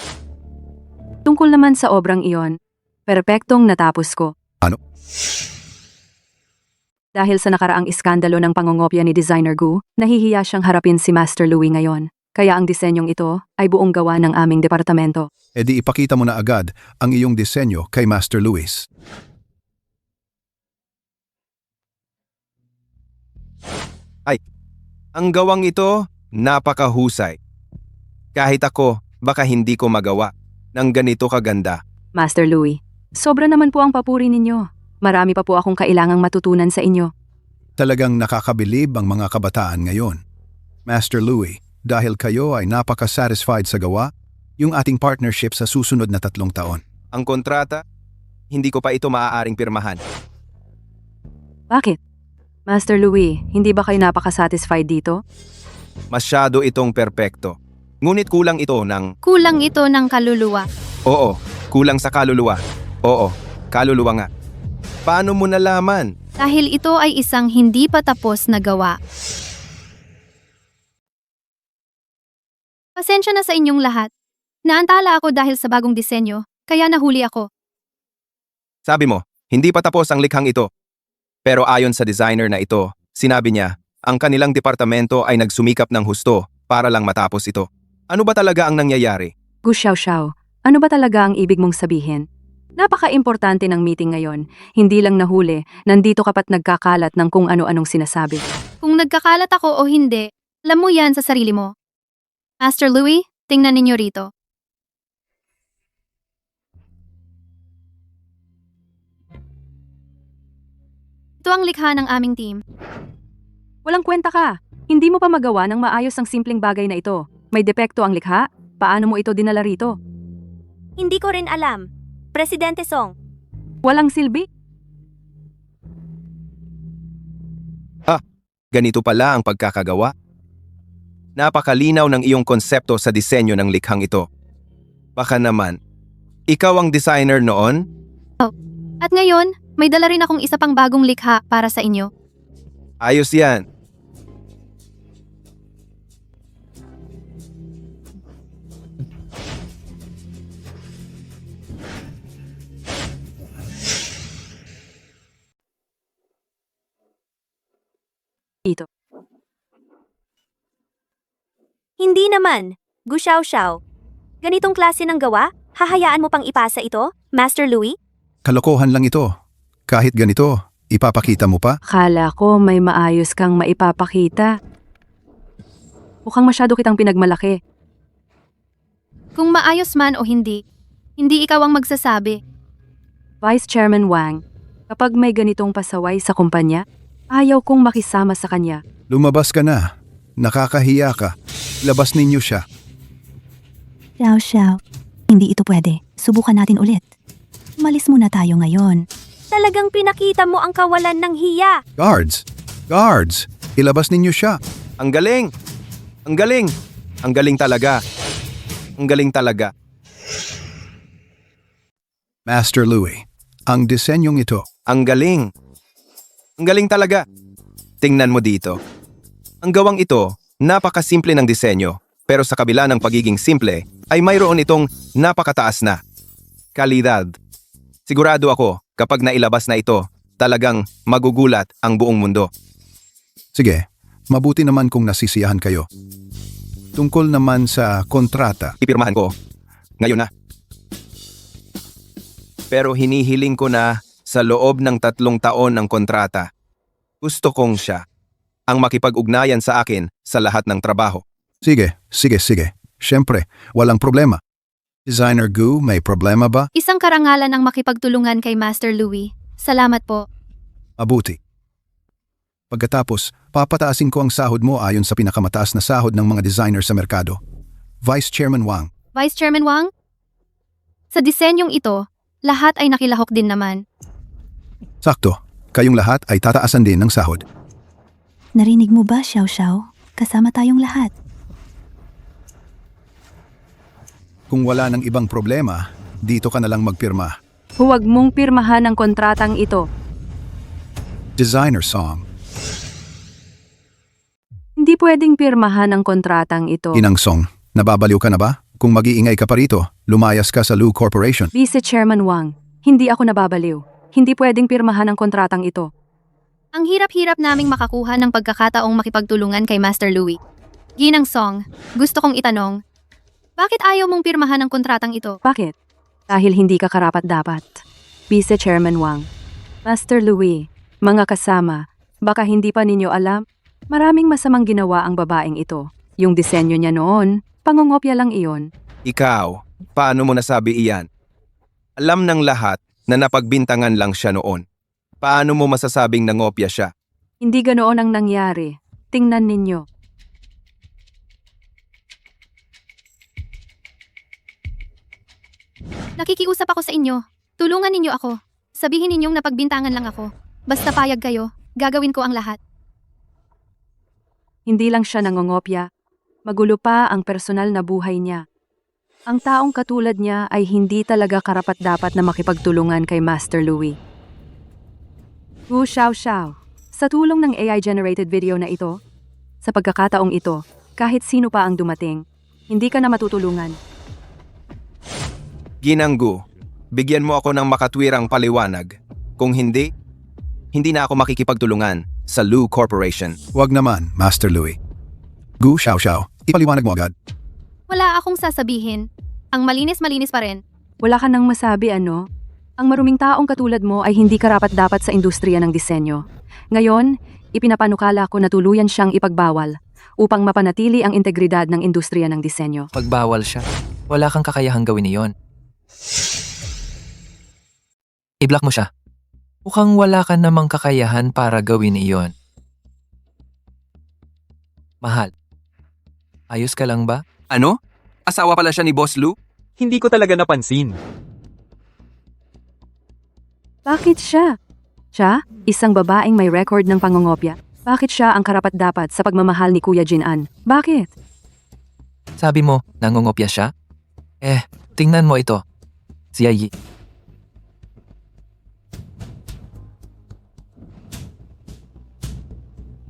[SPEAKER 9] Tungkol naman sa obrang iyon, perpektong natapos ko.
[SPEAKER 12] Ano?
[SPEAKER 9] Dahil sa nakaraang iskandalo ng pangongopya ni Designer Gu, nahihiya siyang harapin si Master Louie ngayon. Kaya ang disenyong ito ay buong gawa ng aming departamento.
[SPEAKER 12] E di ipakita mo na agad ang iyong disenyo kay Master Louis.
[SPEAKER 10] Ang gawang ito, napakahusay. Kahit ako, baka hindi ko magawa ng ganito kaganda.
[SPEAKER 9] Master Louie, sobra naman po ang papuri ninyo. Marami pa po akong kailangang matutunan sa inyo.
[SPEAKER 12] Talagang nakakabilib ang mga kabataan ngayon. Master Louie, dahil kayo ay napaka-satisfied sa gawa, yung ating partnership sa susunod na 3 taon.
[SPEAKER 10] Ang kontrata, hindi ko pa ito maaaring pirmahan.
[SPEAKER 9] Bakit? Master Louie, hindi ba kayo napaka-satisfied dito?
[SPEAKER 10] Masyado itong perpekto. Ngunit kulang ito ng...
[SPEAKER 1] Kulang ito ng kaluluwa.
[SPEAKER 10] Oo, kulang sa kaluluwa. Oo, kaluluwa nga. Paano mo nalaman?
[SPEAKER 1] Dahil ito ay isang hindi pa tapos na gawa. Pasensya na sa inyong lahat. Naantala ako dahil sa bagong disenyo, kaya nahuli ako.
[SPEAKER 10] Sabi mo, hindi pa tapos ang likhang ito. Pero ayon sa designer na ito, sinabi niya, ang kanilang departamento ay nagsumikap ng husto para lang matapos ito. Ano ba talaga ang nangyayari?
[SPEAKER 9] Gu Xiao Xiao, ano ba talaga ang ibig mong sabihin? Napaka-importante ng meeting ngayon. Hindi lang nahuli, nandito kapat nagkakalat ng kung ano-anong sinasabi.
[SPEAKER 1] Kung nagkakalat ako o hindi, alam mo yan sa sarili mo. Master Louie, tingnan ninyo rito. Ito ang likha ng aming team.
[SPEAKER 9] Walang kwenta ka. Hindi mo pa magawa ng maayos ang simpleng bagay na ito. May depekto ang likha? Paano mo ito dinala rito?
[SPEAKER 8] Hindi ko rin alam. Presidente Song,
[SPEAKER 9] Walang silbi?
[SPEAKER 10] Ganito pala ang pagkakagawa? Napakalinaw ng iyong konsepto sa disenyo ng likhang ito. Baka naman, ikaw ang designer noon?
[SPEAKER 1] At ngayon, may dala rin akong isa pang bagong likha para sa inyo.
[SPEAKER 10] Ayos yan.
[SPEAKER 9] Ito.
[SPEAKER 8] Hindi naman. Gu Xiao. Ganitong klase ng gawa, hahayaan mo pang ipasa ito, Master Louis?
[SPEAKER 12] Kalokohan lang ito. Kahit ganito, ipapakita mo pa?
[SPEAKER 9] Akala ko may maayos kang maipapakita. Mukhang masyado kitang pinagmalaki.
[SPEAKER 1] Kung maayos man o hindi ikaw ang magsasabi.
[SPEAKER 9] Vice Chairman Wang, kapag may ganitong pasaway sa kumpanya, ayaw kong makisama sa kanya.
[SPEAKER 12] Lumabas ka na. Nakakahiya ka. Labas ninyo siya.
[SPEAKER 7] Xiao. Hindi ito pwede. Subukan natin ulit. Malis muna tayo ngayon.
[SPEAKER 8] Talagang pinakita mo ang kawalan ng hiya.
[SPEAKER 12] Guards! Guards! Ilabas ninyo siya.
[SPEAKER 10] Ang galing! Ang galing! Ang galing talaga. Ang galing talaga.
[SPEAKER 12] Master Louis, ang disenyong ito.
[SPEAKER 10] Ang galing. Ang galing talaga. Tingnan mo dito. Ang gawang ito, napakasimple ng disenyo, pero sa kabila ng pagiging simple, ay mayroon itong napakataas na kalidad. Sigurado ako, kapag nailabas na ito, talagang magugulat ang buong mundo.
[SPEAKER 12] Sige, mabuti naman kung nasisiyahan kayo. Tungkol naman sa kontrata,
[SPEAKER 10] Ipirmahan ko. Ngayon na. Pero hinihiling ko na sa loob ng 3 taon ng kontrata. Gusto kong siya ang makipag-ugnayan sa akin sa lahat ng trabaho.
[SPEAKER 12] Sige. Siyempre, walang problema. Designer Gu, may problema ba?
[SPEAKER 1] Isang karangalan ang makipagtulungan kay Master Louis. Salamat po.
[SPEAKER 12] Mabuti. Pagkatapos, papataasin ko ang sahod mo ayon sa pinakamataas na sahod ng mga designer sa merkado. Vice Chairman Wang,
[SPEAKER 1] Vice Chairman Wang? Sa disenyong ito, lahat ay nakilahok din naman.
[SPEAKER 12] sakto. Kayong lahat ay tataasan din ng sahod.
[SPEAKER 7] Narinig mo ba, Xiao? Kasama tayong lahat.
[SPEAKER 12] Kung wala ng ibang problema, dito ka na lang magpirma.
[SPEAKER 9] Huwag mong pirmahan ang kontratang ito.
[SPEAKER 12] Designer song.
[SPEAKER 9] Hindi pwedeng pirmahan ang kontratang ito.
[SPEAKER 12] Inang Song, nababaliw ka na ba? Kung mag-iingay ka pa rito, lumayas ka sa Lu Corporation.
[SPEAKER 9] Vice Chairman Wang, hindi ako nababaliw. Hindi pwedeng pirmahan ang kontratang ito.
[SPEAKER 1] Ang hirap-hirap naming makakuha ng pagkakataong makipagtulungan kay Master Louis. Ginang Song, gusto kong itanong, bakit ayaw mong pirmahan ang kontratang ito?
[SPEAKER 9] Bakit? Dahil hindi ka karapat-dapat. Vice Chairman Wang, Master Louis, mga kasama, baka hindi pa ninyo alam, maraming masamang ginawa ang babaeng ito. Yung disenyo niya noon, pangungopya lang iyon.
[SPEAKER 10] Ikaw, paano mo nasabi iyan? Alam ng lahat na napagbintangan lang siya noon. Paano mo masasabing nangopya siya?
[SPEAKER 9] Hindi ganoon ang nangyari. Tingnan ninyo.
[SPEAKER 1] Nakikiusap ako sa inyo. Tulungan ninyo ako. Sabihin ninyong napagbintangan lang ako. Basta payag kayo, gagawin ko ang lahat.
[SPEAKER 9] Hindi lang siya nangongopya. Magulo pa ang personal na buhay niya. Ang taong katulad niya ay hindi talaga karapat-dapat na makipagtulungan kay Master Louis. Gu Xiao. Sa tulong ng AI-generated video na ito, sa pagkakataong ito, kahit sino pa ang dumating, hindi ka na matutulungan.
[SPEAKER 10] Ginanggu, bigyan mo ako ng makatwirang paliwanag. Kung hindi, hindi na ako makikipagtulungan sa Lu Corporation.
[SPEAKER 12] Wag naman, Master Louis. Gu Xiao, ipaliwanag mo agad.
[SPEAKER 1] Wala akong sasabihin. Ang malinis-malinis pa rin.
[SPEAKER 9] Wala ka nang masabi ano? Ang maruming taong katulad mo ay hindi karapat-dapat sa industriya ng disenyo. Ngayon, ipinapanukala ko na tuluyan siyang ipagbawal upang mapanatili ang integridad ng industriya ng disenyo.
[SPEAKER 4] Pagbawal siya, wala kang kakayahang gawin iyon. I-block mo siya. Mukhang wala ka namang kakayahan para gawin iyon. Mahal, ayos ka lang ba?
[SPEAKER 10] Ano? Asawa pala siya ni Boss Lu?
[SPEAKER 11] Hindi ko talaga napansin.
[SPEAKER 9] Bakit siya? Siya, isang babaeng may record ng pangongopya. Bakit siya ang karapat-dapat sa pagmamahal ni Kuya Jin-an? Bakit?
[SPEAKER 4] Sabi mo, nangungopya siya? Tingnan mo ito. Si Yi.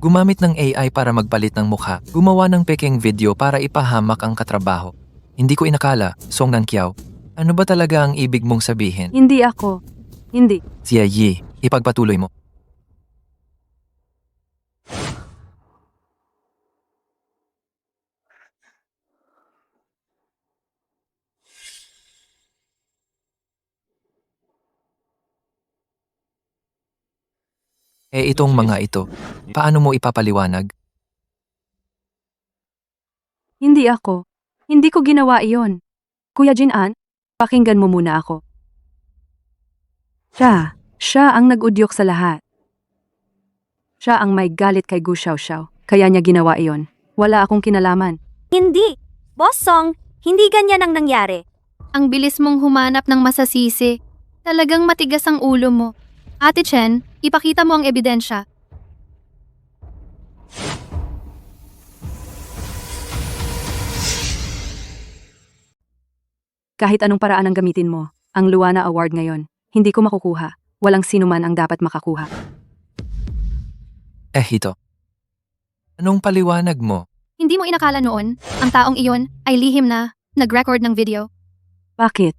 [SPEAKER 4] Gumamit ng AI para magpalit ng mukha. Gumawa ng peking video para ipahamak ang katrabaho. Hindi ko inakala, Song Nankiao. Ano ba talaga ang ibig mong sabihin?
[SPEAKER 9] Hindi ako. Hindi.
[SPEAKER 4] Si Yi, ipagpatuloy mo. Itong mga ito, paano mo ipapaliwanag?
[SPEAKER 9] Hindi ako. Hindi ko ginawa iyon. Kuya Jinan, pakinggan mo muna ako. Siya ang nag-udyok sa lahat. Siya ang may galit kay Gu Xiaoxiao, kaya niya ginawa iyon. Wala akong kinalaman.
[SPEAKER 8] Hindi. Boss Song, hindi ganyan ang nangyari.
[SPEAKER 1] Ang bilis mong humanap ng masasisi. Talagang matigas ang ulo mo. Ate Chen, ipakita mo ang ebidensya.
[SPEAKER 9] Kahit anong paraan ang gamitin mo, ang Luana Award ngayon, hindi ko makukuha. Walang sino man ang dapat makakuha.
[SPEAKER 4] Ito. Anong paliwanag mo?
[SPEAKER 1] Hindi mo inakala noon, ang taong iyon ay lihim na nag-record ng video.
[SPEAKER 9] Bakit?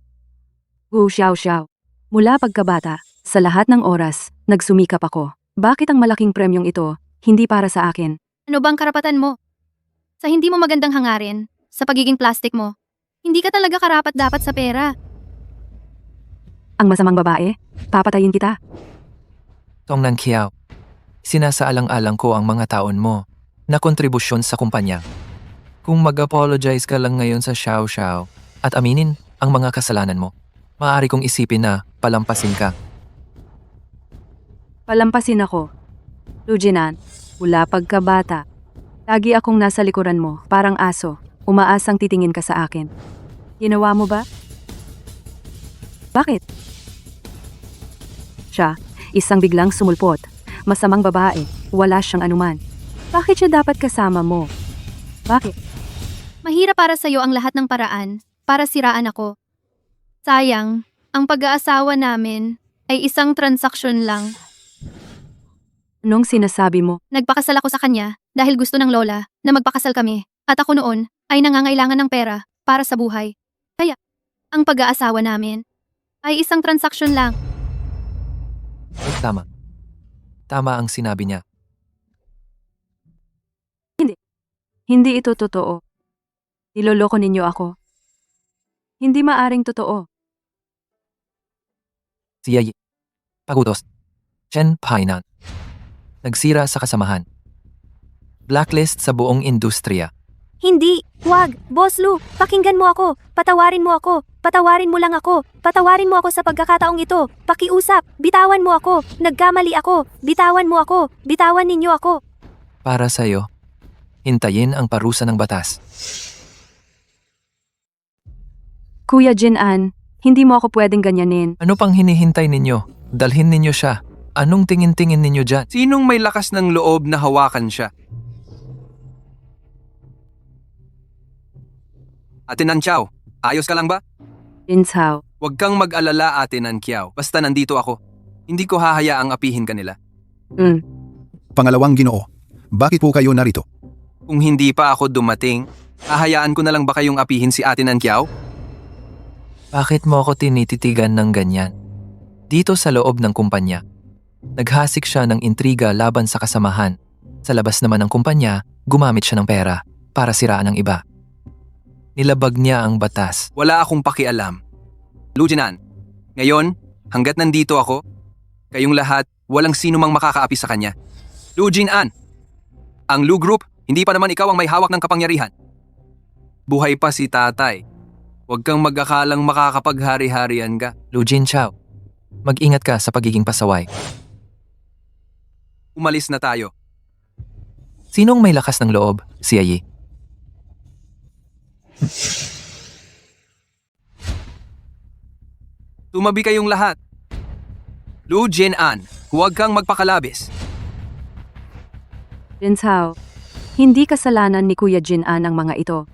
[SPEAKER 9] Gu Xiaoxiao. Mula pagkabata, sa lahat ng oras, nagsumikap ako. Bakit ang malaking premyong ito, hindi para sa akin?
[SPEAKER 1] Ano bang karapatan mo? Sa hindi mo magandang hangarin, sa pagiging plastic mo, hindi ka talaga karapat-dapat sa pera.
[SPEAKER 9] Ang masamang babae, papatayin kita.
[SPEAKER 4] Tong Nang Kiao, sinasaalang-alang ko ang mga taon mo na kontribusyon sa kumpanya. Kung mag-apologize ka lang ngayon sa Xiao Xiao at aminin ang mga kasalanan mo, maaari kong isipin na palampasin ka.
[SPEAKER 9] Palampasin ako. Lu Jinan, mula pagkabata, lagi akong nasa likuran mo, parang aso, umaasang titingin ka sa akin. Ginawa mo ba? Bakit? Siya, isang biglang sumulpot. Masamang babae, wala siyang anuman. Bakit siya dapat kasama mo? Bakit?
[SPEAKER 1] Mahirap para sa'yo ang lahat ng paraan para siraan ako. Sayang, ang pag-aasawa namin ay isang transaksyon lang.
[SPEAKER 9] Anong sinasabi mo?
[SPEAKER 1] Nagpakasal ako sa kanya dahil gusto ng lola na magpakasal kami at ako noon ay nangangailangan ng pera para sa buhay. Kaya, ang pag-aasawa namin ay isang transaksyon lang.
[SPEAKER 4] Tama. Tama ang sinabi niya.
[SPEAKER 9] Hindi ito totoo. Niloloko ninyo ako. Hindi maaring totoo.
[SPEAKER 4] Siya Pagutos. Chen Painan. Nagsira sa kasamahan. Blacklist sa buong industriya.
[SPEAKER 8] Hindi, wag. Boss Lu, pakinggan mo ako. Patawarin mo ako. Patawarin mo lang ako. Patawarin mo ako sa pagkakataong ito. Pakiusap. Bitawan mo ako. Nagkamali ako. Bitawan mo ako. Bitawan ninyo ako.
[SPEAKER 4] Para sa'yo, hintayin ang parusa ng batas.
[SPEAKER 9] Kuya Jinan, hindi mo ako pwedeng ganyanin.
[SPEAKER 4] Ano pang hinihintay ninyo? Dalhin ninyo siya. Anong tingin-tingin ninyo dyan?
[SPEAKER 3] Sinong may lakas ng loob na hawakan siya? Ate Nanqiao, ayos ka lang ba?
[SPEAKER 9] Jin Cao,
[SPEAKER 3] Huwag kang mag-alala, Ate Nanqiao. Basta nandito ako. Hindi ko hahayaang apihin ka nila.
[SPEAKER 12] Pangalawang Ginoo, bakit po kayo narito?
[SPEAKER 3] Kung hindi pa ako dumating, hahayaan ko na lang ba kayong apihin si Ate Nanqiao?
[SPEAKER 4] Bakit mo ako tinititigan ng ganyan? Dito sa loob ng kumpanya, naghasik siya ng intriga laban sa kasamahan. Sa labas naman ng kumpanya, gumamit siya ng pera para siraan ang iba. Nilabag niya ang batas.
[SPEAKER 3] Wala akong pakialam. Lu Jinan, ngayon, hanggat nandito ako, kayong lahat, walang sino mang makakaapi sa kanya. Lu Jinan, ang Lu Group, hindi pa naman ikaw ang may hawak ng kapangyarihan. Buhay pa si tatay. Huwag kang mag-akalang makakapaghari-harian ka.
[SPEAKER 4] Lu Jinchao, mag-ingat ka sa pagiging pasaway.
[SPEAKER 3] Umalis na tayo.
[SPEAKER 4] Sinong may lakas ng loob? Si Yi.
[SPEAKER 3] Tumabi kayong lahat. Lu Jinan, huwag kang magpakalabis.
[SPEAKER 9] Jin Cao, hindi kasalanan ni Kuya Jinan ang mga ito.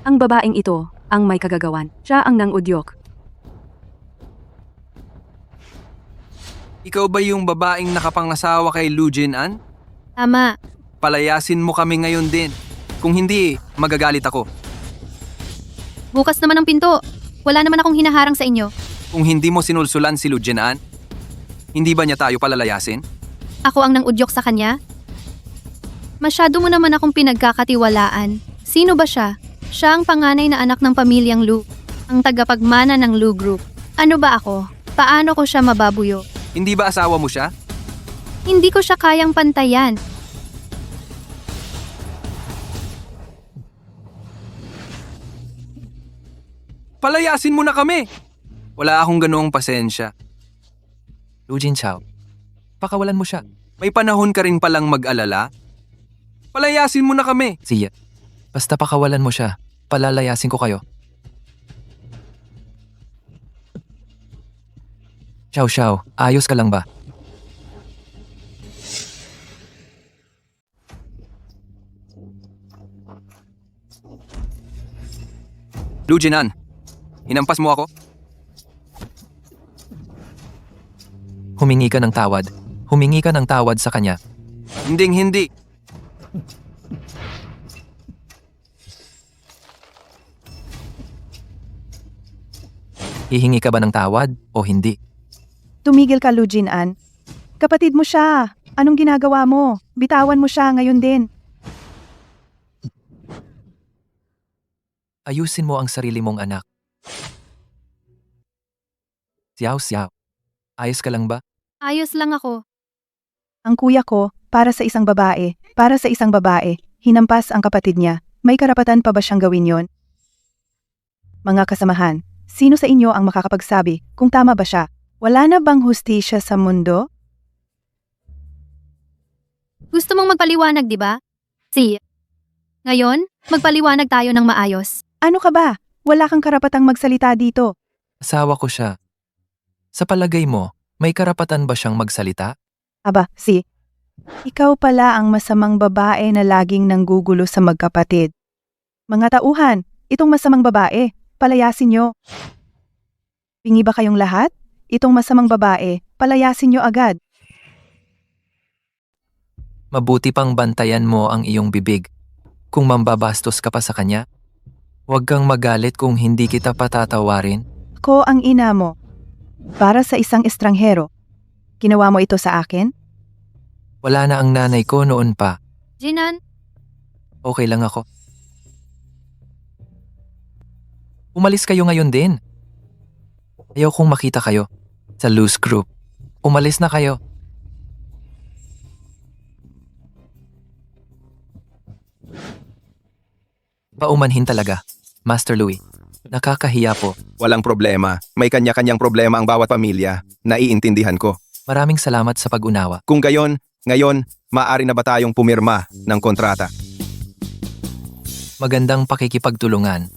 [SPEAKER 9] Ang babaeng ito ang may kagagawan. Siya ang nang-udyok.
[SPEAKER 3] Ikaw ba yung babaeng nakapangasawa kay Lu Jinan?
[SPEAKER 1] Tama.
[SPEAKER 3] Palayasin mo kami ngayon din. Kung hindi, magagalit ako.
[SPEAKER 1] Bukas naman ang pinto. Wala naman akong hinaharang sa inyo.
[SPEAKER 3] Kung hindi mo sinulsulan si Lu Jinan, hindi ba niya tayo palalayasin?
[SPEAKER 1] Ako ang nang-udyok sa kanya? Masyado mo naman akong pinagkakatiwalaan. Sino ba siya? Siya ang panganay na anak ng pamilyang Lu. Ang tagapagmana ng Lu Group. Ano ba ako? Paano ko siya mababuyo?
[SPEAKER 3] Hindi ba asawa mo siya?
[SPEAKER 1] Hindi ko siya kayang pantayan.
[SPEAKER 3] Palayasin mo na kami! Wala akong ganoong pasensya.
[SPEAKER 4] Lu Jinchao, pakawalan mo siya.
[SPEAKER 3] May panahon ka rin palang mag-alala? Palayasin mo na kami!
[SPEAKER 4] Zia, basta pakawalan mo siya. Palalayasin ko kayo. Xiao Xiao, ayos ka lang ba?
[SPEAKER 3] Lu Jinan, hinampas mo ako?
[SPEAKER 4] Humingi ka ng tawad. Humingi ka ng tawad sa kanya.
[SPEAKER 3] Hinding-hindi.
[SPEAKER 4] Hihingi ka ba ng tawad o hindi?
[SPEAKER 5] Tumigil ka, Lu Jinan. Kapatid mo siya. Anong ginagawa mo? Bitawan mo siya ngayon din.
[SPEAKER 4] Ayusin mo ang sarili mong anak. Xiao Xiao, ayos ka lang ba?
[SPEAKER 1] Ayos lang ako.
[SPEAKER 5] Ang kuya ko, para sa isang babae, hinampas ang kapatid niya. May karapatan pa ba siyang gawin yon? Mga kasamahan, sino sa inyo ang makakapagsabi kung tama ba siya? Wala na bang hustisya sa mundo?
[SPEAKER 1] Gusto mong magpaliwanag, di ba? Si. Ngayon, magpaliwanag tayo ng maayos.
[SPEAKER 5] Ano ka ba? Wala kang karapatang magsalita dito.
[SPEAKER 4] Asawa ko siya. Sa palagay mo, may karapatan ba siyang magsalita?
[SPEAKER 5] Aba, si. Ikaw pala ang masamang babae na laging nanggugulo sa magkapatid. Mga tauhan, itong masamang babae, palayasin nyo. Pingi ba kayong lahat? Itong masamang babae, palayasin nyo agad.
[SPEAKER 4] Mabuti pang bantayan mo ang iyong bibig. Kung mambabastos ka pa sa kanya, huwag kang magalit kung hindi kita patatawarin.
[SPEAKER 5] Ako ang ina mo. Para sa isang estranghero. Ginawa mo ito sa akin?
[SPEAKER 4] Wala na ang nanay ko noon pa.
[SPEAKER 1] Jinan,
[SPEAKER 4] Okay lang ako. Umalis kayo ngayon din. Ayaw kong makita kayo sa loose group. Umalis na kayo. Paumanhin talaga, Master Louis. Nakakahiya po.
[SPEAKER 10] Walang problema. May kanya-kanyang problema ang bawat pamilya. Naiintindihan ko.
[SPEAKER 4] Maraming salamat sa pag-unawa.
[SPEAKER 10] Kung gayon, ngayon, maaari na ba tayong pumirma ng kontrata?
[SPEAKER 4] Magandang pakikipagtulungan.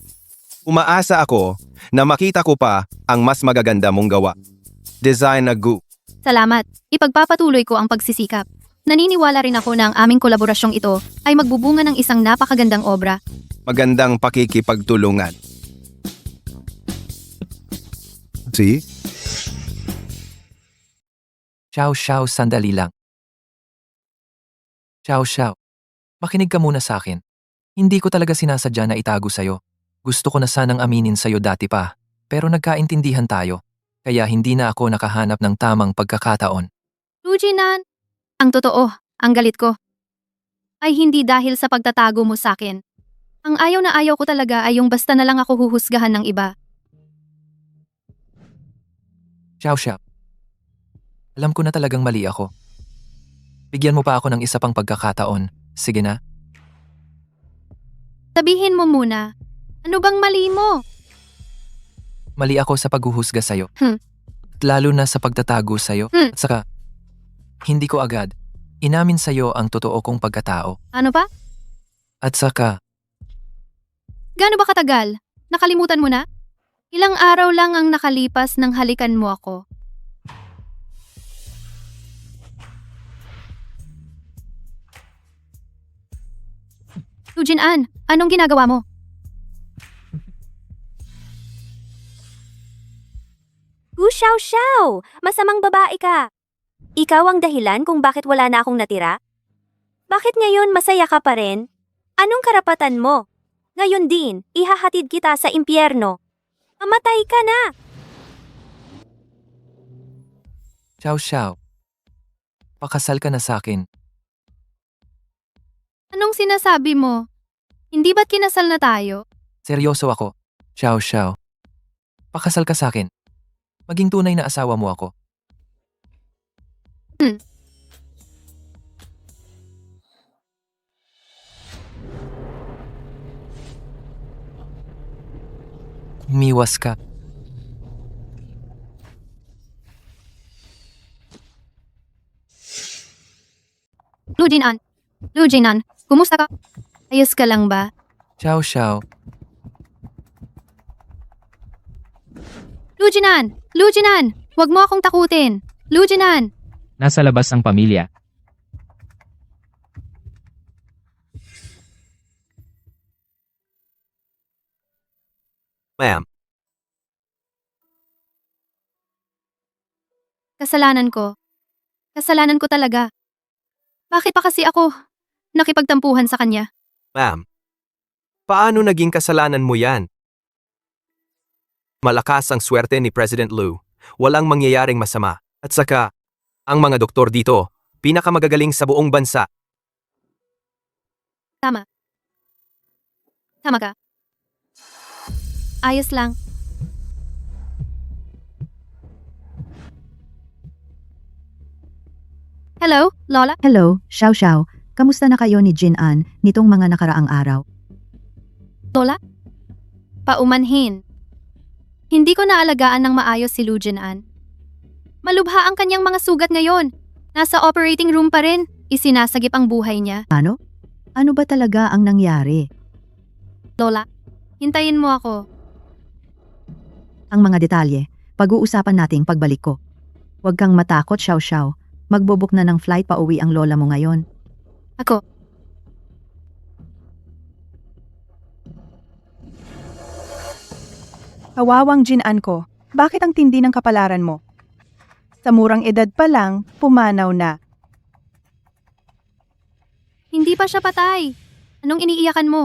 [SPEAKER 10] Umaasa ako na makita ko pa ang mas magaganda mong gawa. Design na Gu.
[SPEAKER 1] salamat. Ipagpapatuloy ko ang pagsisikap. Naniniwala rin ako na ang aming kolaborasyong ito ay magbubunga ng isang napakagandang obra.
[SPEAKER 10] Magandang pakikipagtulungan.
[SPEAKER 12] See?
[SPEAKER 4] Xiao Xiao, sandali lang. Xiao Xiao, makinig ka muna sa akin. Hindi ko talaga sinasadya na itago sa'yo. Gusto ko na sanang aminin sa'yo dati pa, pero nagkaintindihan tayo. Kaya hindi na ako nakahanap ng tamang pagkakataon.
[SPEAKER 1] Lu Jinan, ang totoo, ang galit ko, ay hindi dahil sa pagtatago mo sa akin. Ang ayaw na ayaw ko talaga ay yung basta na lang ako huhusgahan ng iba.
[SPEAKER 4] Xiao Xiao, alam ko na talagang mali ako. Bigyan mo pa ako ng isa pang pagkakataon. Sige na.
[SPEAKER 1] Sabihin mo muna, ano bang mali mo?
[SPEAKER 4] Mali ako sa paghuhusga sa'yo. At lalo na sa pagtatago sa'yo. At saka, hindi ko agad inamin sa'yo ang totoo kong pagkatao.
[SPEAKER 1] Ano pa?
[SPEAKER 4] At saka,
[SPEAKER 1] Gaano ba katagal? Nakalimutan mo na? Ilang araw lang ang nakalipas nang halikan mo ako. Lu Jinan, anong ginagawa mo?
[SPEAKER 8] Gu Xiao Xiao, masamang babae ka. Ikaw ang dahilan kung bakit wala na akong natira? Bakit ngayon masaya ka pa rin? Anong karapatan mo? Ngayon din, ihahatid kita sa impyerno. Mamatay ka na!
[SPEAKER 4] Xiao Xiao, pakasal ka na sa akin.
[SPEAKER 1] Anong sinasabi mo? Hindi ba't kinasal na tayo?
[SPEAKER 4] Seryoso ako. Xiao Xiao, pakasal ka sa akin. Maging tunay na asawa mo ako. Umiwas ka.
[SPEAKER 1] Lu Jinan. Lu Jinan, kumusta ka? Ayos ka lang ba?
[SPEAKER 4] Xiao Xiao.
[SPEAKER 1] Lu Jinan! Lu Jinan! Huwag mo akong takutin! Lu Jinan!
[SPEAKER 11] Nasa labas ang pamilya.
[SPEAKER 3] Ma'am,
[SPEAKER 1] Kasalanan ko. Kasalanan ko talaga. Bakit pa kasi ako nakipagtampuhan sa kanya?
[SPEAKER 3] ma'am. Paano naging kasalanan mo yan? Malakas ang swerte ni President Lu. Walang mangyayaring masama. At saka, ang mga doktor dito, pinakamagagaling sa buong bansa.
[SPEAKER 1] Tama. Tama ka. Ayos lang. Hello, Lola?
[SPEAKER 2] Hello, Xiao Xiao. Kamusta na kayo ni Jinan nitong mga nakaraang araw?
[SPEAKER 1] Lola? Paumanhin. Hindi ko naalagaan ng maayos si Lu Jinan. Malubha ang kanyang mga sugat ngayon. Nasa operating room pa rin. Isinasagip ang buhay niya.
[SPEAKER 2] Ano? Ano ba talaga ang nangyari?
[SPEAKER 1] Lola, hintayin mo ako.
[SPEAKER 2] Ang mga detalye, pag-uusapan nating pagbalik ko. Huwag kang matakot, Xiao Xiao. Magbubuk na ng flight pa uwi ang lola mo ngayon.
[SPEAKER 1] Ako.
[SPEAKER 5] Kawawang Jinan ko, bakit ang tindi ng kapalaran mo? Sa murang edad pa lang, pumanaw na.
[SPEAKER 1] Hindi pa siya patay. Anong iniiyakan mo?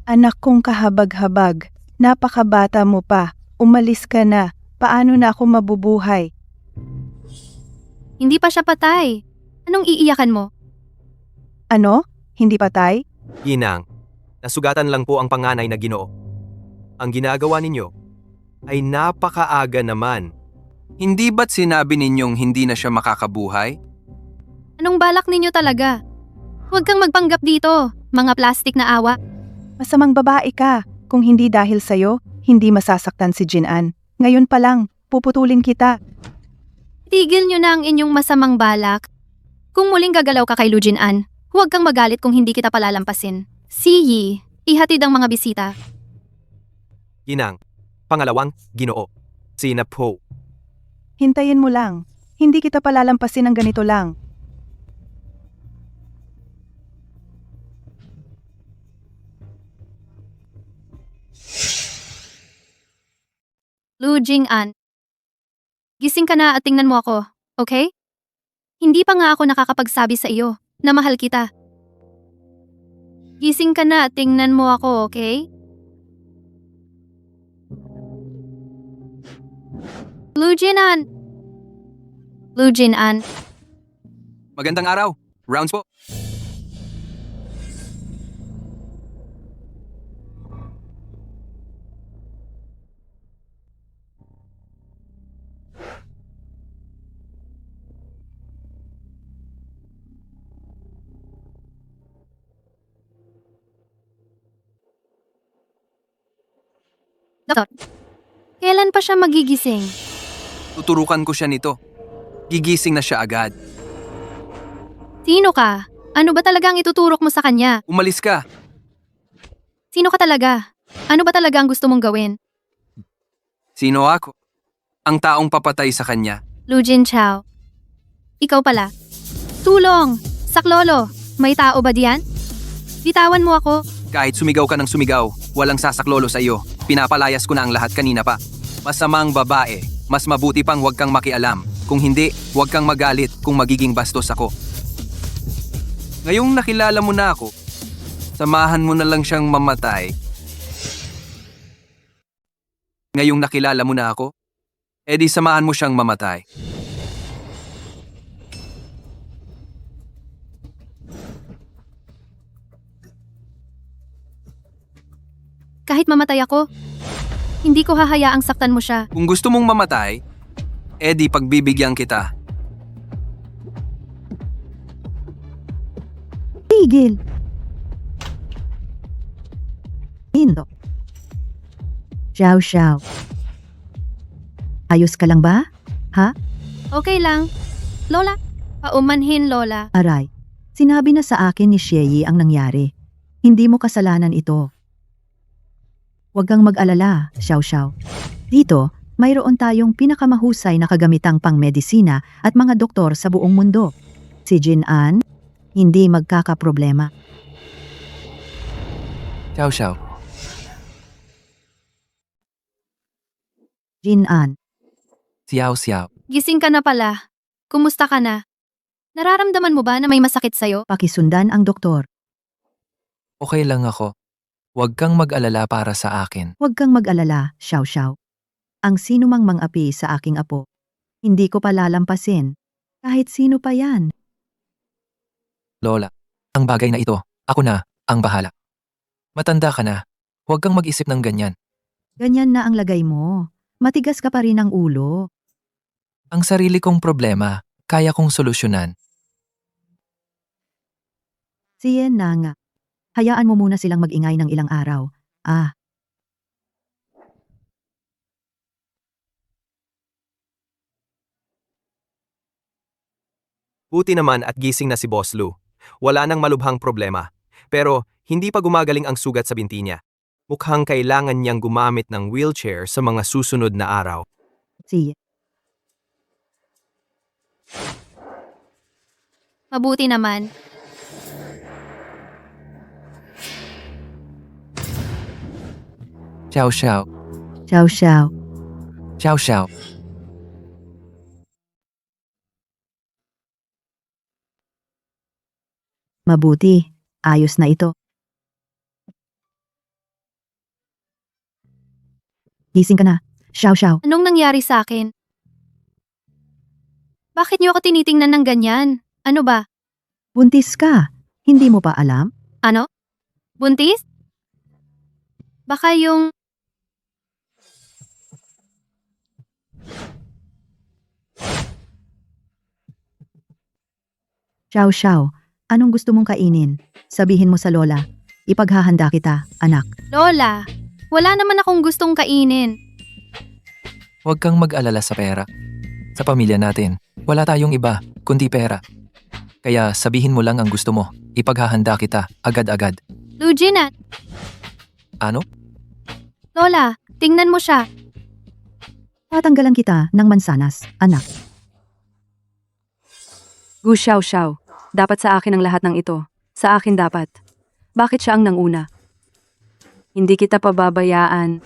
[SPEAKER 5] Anak kong kahabag-habag, napakabata mo pa, umalis ka na, paano na ako mabubuhay?
[SPEAKER 1] Hindi pa siya patay. Anong iiyakan mo?
[SPEAKER 5] Ano? Hindi patay?
[SPEAKER 3] Ginang, nasugatan lang po ang panganay na Ginoo. Ang ginagawa ninyo ay napakaaga naman.
[SPEAKER 10] Hindi ba't sinabi ninyong hindi na siya makakabuhay?
[SPEAKER 1] Anong balak ninyo talaga? Huwag kang magpanggap dito, mga plastik na awa.
[SPEAKER 5] Masamang babae ka, kung hindi dahil sa'yo, hindi masasaktan si Jinan. Ngayon pa lang, puputulin kita.
[SPEAKER 1] Tigil nyo na ang inyong masamang balak. Kung muling gagalaw ka kay Lu Jinan, huwag kang magalit kung hindi kita palalampasin. Si Yi, ihatid ang mga bisita.
[SPEAKER 3] Ginang, pangalawang Ginoo. Sina po.
[SPEAKER 5] Hintayin mo lang, hindi kita palalampasin ng ganito lang.
[SPEAKER 1] Lu Jing'an. Gising ka na at tingnan mo ako, okay? Hindi pa nga ako nakakapagsabi sa iyo na mahal kita. Gising ka na at tingnan mo ako, okay? Lu Jinan. Lu Jinan.
[SPEAKER 10] Magandang araw. Rounds po.
[SPEAKER 1] Doktor, kailan pa siya magigising?
[SPEAKER 10] Tuturukan ko siya nito. Gigising na siya agad.
[SPEAKER 1] Sino ka? Ano ba talaga ang ituturok mo sa kanya?
[SPEAKER 10] Umalis ka.
[SPEAKER 1] Sino ka talaga? Ano ba talaga ang gusto mong gawin?
[SPEAKER 10] Sino ako? Ang taong papatay sa kanya.
[SPEAKER 1] Lu Jin Chao. Ikaw pala. Tulong! Saklolo! May tao ba diyan? Bitawan mo ako.
[SPEAKER 10] Kahit sumigaw ka ng sumigaw, walang sasaklolo sa iyo. Pinapalayas ko na ang lahat kanina pa. Masamang babae, mas mabuti pang huwag kang makialam. Kung hindi, huwag kang magalit kung magiging bastos ako. Ngayong nakilala mo na ako, samahan mo na lang siyang mamatay. Ngayong nakilala mo na ako, edi samahan mo siyang mamatay.
[SPEAKER 1] Kahit mamatay ako, hindi ko hahayaang saktan mo siya.
[SPEAKER 10] Kung gusto mong mamatay, edi pagbibigyan kita.
[SPEAKER 2] Tigil! Indo. Xiao Xiao. Ayos ka lang ba?
[SPEAKER 1] Okay lang. Lola, paumanhin Lola.
[SPEAKER 2] Aray, sinabi na sa akin ni Xieyi ang nangyari. Hindi mo kasalanan ito. Huwag kang mag-alala, Xiao Xiao. Dito, mayroon tayong pinakamahusay na kagamitang pangmedisina at mga doktor sa buong mundo. Si Jin An, hindi magkakaproblema.
[SPEAKER 4] Xiao Xiao.
[SPEAKER 2] Jin An,
[SPEAKER 4] Xiao Xiao.
[SPEAKER 1] Gising ka na pala. Kumusta ka na? Nararamdaman mo ba na may masakit sa'yo?
[SPEAKER 2] pakisundan ang doktor.
[SPEAKER 4] Okay lang ako. Huwag kang mag-alala para sa akin.
[SPEAKER 2] Huwag kang mag-alala, Xiao Xiao. Ang sino mang mang-api sa aking apo, hindi ko palalampasin. Kahit sino pa yan.
[SPEAKER 4] Lola, ang bagay na ito, ako na, ang bahala. Matanda ka na. Huwag kang mag-isip ng ganyan.
[SPEAKER 2] Ganyan na ang lagay mo. Matigas ka pa rin ang ulo.
[SPEAKER 4] Ang sarili kong problema, kaya kong solusyonan.
[SPEAKER 2] Siya na nga. Hayaan mo muna silang mag-ingay ng ilang araw.
[SPEAKER 3] Buti naman at gising na si Boss Lou. Wala nang malubhang problema. Pero hindi pa gumagaling ang sugat sa binti niya. Mukhang kailangan niyang gumamit ng wheelchair sa mga susunod na araw.
[SPEAKER 2] Siya.
[SPEAKER 1] Mabuti naman.
[SPEAKER 4] Xiao Xiao.
[SPEAKER 2] Xiao Xiao.
[SPEAKER 4] Xiao Xiao.
[SPEAKER 2] Mabuti. Ayos na ito. Gising ka na. Xiao Xiao.
[SPEAKER 1] Anong nangyari sa akin? Bakit niyo ako tinitingnan ng ganyan? Ano ba?
[SPEAKER 2] Buntis ka. Hindi mo pa alam?
[SPEAKER 1] Ano? Buntis? Baka yung...
[SPEAKER 2] Xiao Xiao. Anong gusto mong kainin? Sabihin mo sa lola. Ipaghahanda kita, anak.
[SPEAKER 1] Lola, wala naman akong gustong kainin.
[SPEAKER 4] Huwag kang mag-alala sa pera. Sa pamilya natin, wala tayong iba, kundi pera. Kaya sabihin mo lang ang gusto mo. Ipaghahanda kita, agad-agad.
[SPEAKER 1] Lugina,
[SPEAKER 4] Ano?
[SPEAKER 1] Lola, tingnan mo siya.
[SPEAKER 2] Tatanggalan kita ng mansanas, anak.
[SPEAKER 9] Gu Xiao Xiao. Dapat sa akin ang lahat ng ito. Sa akin dapat. Bakit siya ang nanguna? Hindi kita pababayaan.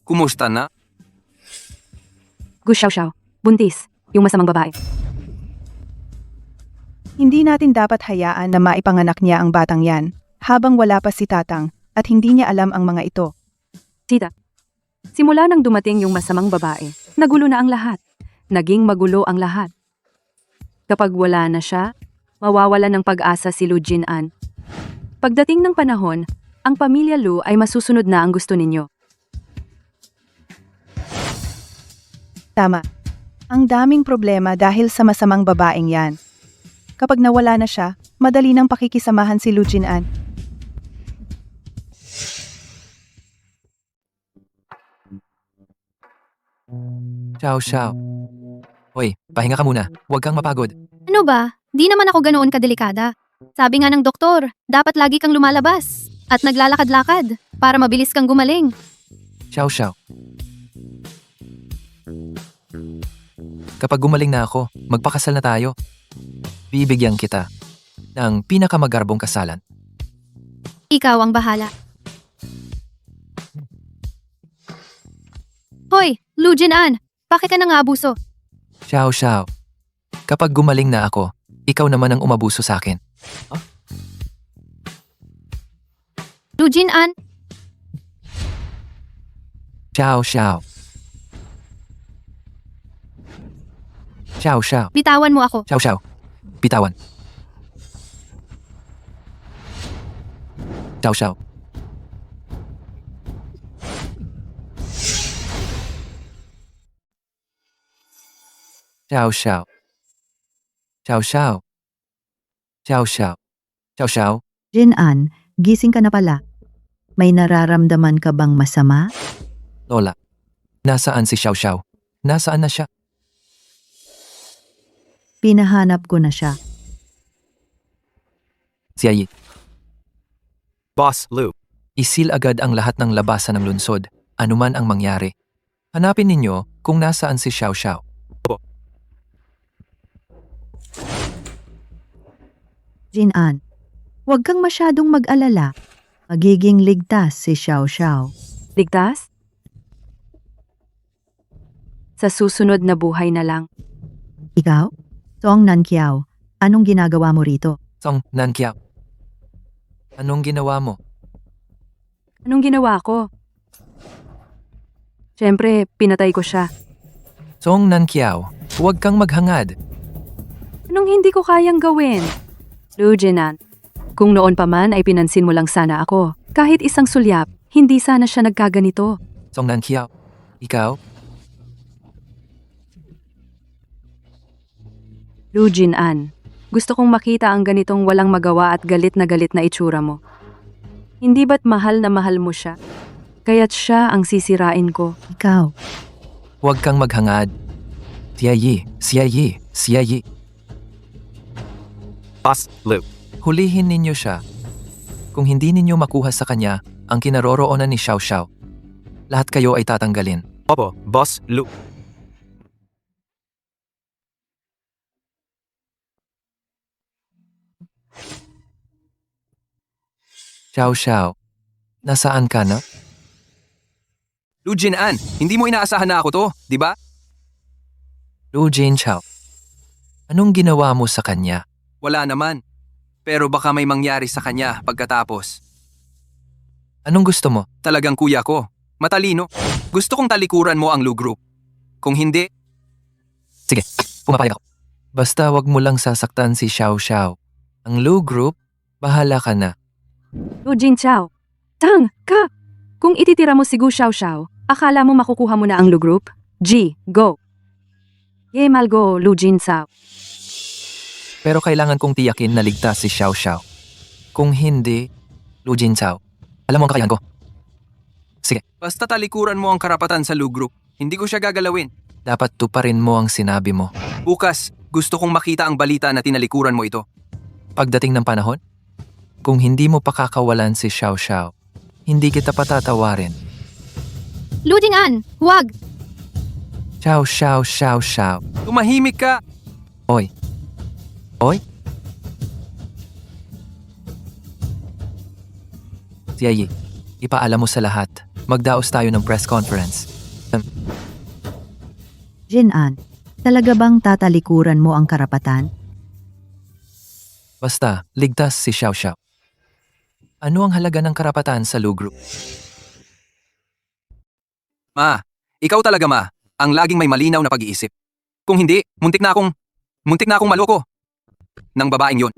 [SPEAKER 4] Kumusta na?
[SPEAKER 9] Gu Xiao Xiao. Buntis. Yung masamang babae.
[SPEAKER 5] Hindi natin dapat hayaan na maipanganak niya ang batang yan habang wala pa si Tatang at hindi niya alam ang mga ito.
[SPEAKER 9] Tita. Simula nang dumating yung masamang babae, nagulo na ang lahat. Naging magulo ang lahat. Kapag wala na siya, mawawala ng pag-asa si Lu Jin An. Pagdating ng panahon, ang pamilya Lu ay masusunod na ang gusto ninyo.
[SPEAKER 5] Tama. Ang daming problema dahil sa masamang babaeng yan. Kapag nawala na siya, madali nang pakikisamahan si Lu Jin An.
[SPEAKER 4] Xiao Xiao. Hoy, pahinga ka muna. Huwag kang mapagod.
[SPEAKER 1] Ano ba? Di naman ako ganoon kadelikada. Sabi nga ng doktor, dapat lagi kang lumalabas at naglalakad-lakad para mabilis kang gumaling.
[SPEAKER 4] Xiao Xiao. Kapag gumaling na ako, magpakasal na tayo. Bibigyan kita ng pinakamagarbong kasalan.
[SPEAKER 1] Ikaw ang bahala. Hoy, Lu Jin An, bakit ka nang-aabuso?
[SPEAKER 4] Xiao Xiao. Kapag gumaling na ako, ikaw naman ang umabuso sa akin.
[SPEAKER 1] Lu Jin An,
[SPEAKER 4] Xiao Xiao. Xiao Xiao.
[SPEAKER 1] bitawan mo ako.
[SPEAKER 4] Xiao Xiao. Bitawan. Xiao Xiao. Xiao Xiao. Xiao Xiao. Xiao Xiao. Xiao Xiao,
[SPEAKER 2] Jin'an, gising ka na pala. May nararamdaman ka bang masama?
[SPEAKER 4] Lola. Nasaan si Xiao Xiao? Nasaan na siya?
[SPEAKER 2] Pinahanap ko na siya.
[SPEAKER 4] Si Yi.
[SPEAKER 3] Boss Lu,
[SPEAKER 4] Isil agad ang lahat ng labasan ng lungsod, anuman ang mangyari. Hanapin ninyo kung nasaan si Xiao Xiao.
[SPEAKER 2] Jin'an, huwag kang masyadong mag-alala. Magiging ligtas si Xiao Xiao.
[SPEAKER 9] Ligtas? Sa susunod na buhay na lang.
[SPEAKER 2] Ikaw? Song Nankiao, anong ginagawa mo rito?
[SPEAKER 4] Song Nankiao. Anong ginawa mo?
[SPEAKER 9] Anong ginawa ko? Siyempre, pinatay ko siya.
[SPEAKER 4] Song Nankiao, huwag kang maghangad.
[SPEAKER 9] Anong hindi ko kayang gawin? Lu Jinan, kung noon pa man ay pinansin mo lang sana ako. Kahit isang sulyap, hindi sana siya nagkaganito.
[SPEAKER 4] Song Nankiao, ikaw?
[SPEAKER 9] Lu Jinan, gusto kong makita ang ganitong walang magawa at galit na itsura mo. Hindi ba't mahal na mahal mo siya? Kaya't siya ang sisirain ko.
[SPEAKER 2] Ikaw,
[SPEAKER 4] Huwag kang maghangad. Siya Yi.
[SPEAKER 3] Boss Lu,
[SPEAKER 4] Hulihin ninyo siya. Kung hindi ninyo makuha sa kanya ang kinaroroonan ni Xiao Xiao, lahat kayo ay tatanggalin.
[SPEAKER 3] Opo, Boss Lu.
[SPEAKER 4] Xiao Xiao, nasaan ka na?
[SPEAKER 3] Lu Jin'an, hindi mo inaasahan na ako to, di ba?
[SPEAKER 4] Lu Jinchao, anong ginawa mo sa kanya?
[SPEAKER 3] Wala naman. Pero baka may mangyari sa kanya pagkatapos.
[SPEAKER 4] Anong gusto mo?
[SPEAKER 3] Talagang kuya ko. Matalino. Gusto kong talikuran mo ang Lu Group. Kung hindi,
[SPEAKER 4] Sige, pumapayag ako. Basta wag mo lang sasaktan si Xiao Xiao. Ang Lu Group, bahala ka na.
[SPEAKER 9] Lu Jinchao, Tang, ka! Kung ititira mo si Gu Xiao Xiao, akala mo makukuha mo na ang Lu Group? G, go! Ye malgo, Lu Jinchao.
[SPEAKER 4] Pero kailangan kong tiyakin na ligtas si Xiao Xiao. Kung hindi, Lu Jinchao, alam mo ang kakayahan ko. Sige,
[SPEAKER 3] basta talikuran mo ang karapatan sa Lu Group. Hindi ko siya gagalawin.
[SPEAKER 4] dapat tuparin mo ang sinabi mo.
[SPEAKER 3] Bukas, gusto kong makita ang balita na tinalikuran mo ito.
[SPEAKER 4] Pagdating ng panahon, kung hindi mo pakakawalan si Xiao Xiao, hindi kita patatawarin.
[SPEAKER 1] Lu Jin'an, huwag!
[SPEAKER 4] Xiao Xiao Xiao Xiao.
[SPEAKER 3] Tumahimik ka!
[SPEAKER 4] Oy. Oy? Siya, ipaalam mo sa lahat. Magdaos tayo ng press conference.
[SPEAKER 2] Jin'an, talaga bang tatalikuran mo ang karapatan?
[SPEAKER 4] Basta, ligtas si Xiao Xiao. Ano ang halaga ng karapatan sa Lu Group?
[SPEAKER 3] Ma, ikaw talaga ma, ang laging may malinaw na pag-iisip. Kung hindi, muntik na akong maloko. Nang babaeng yon.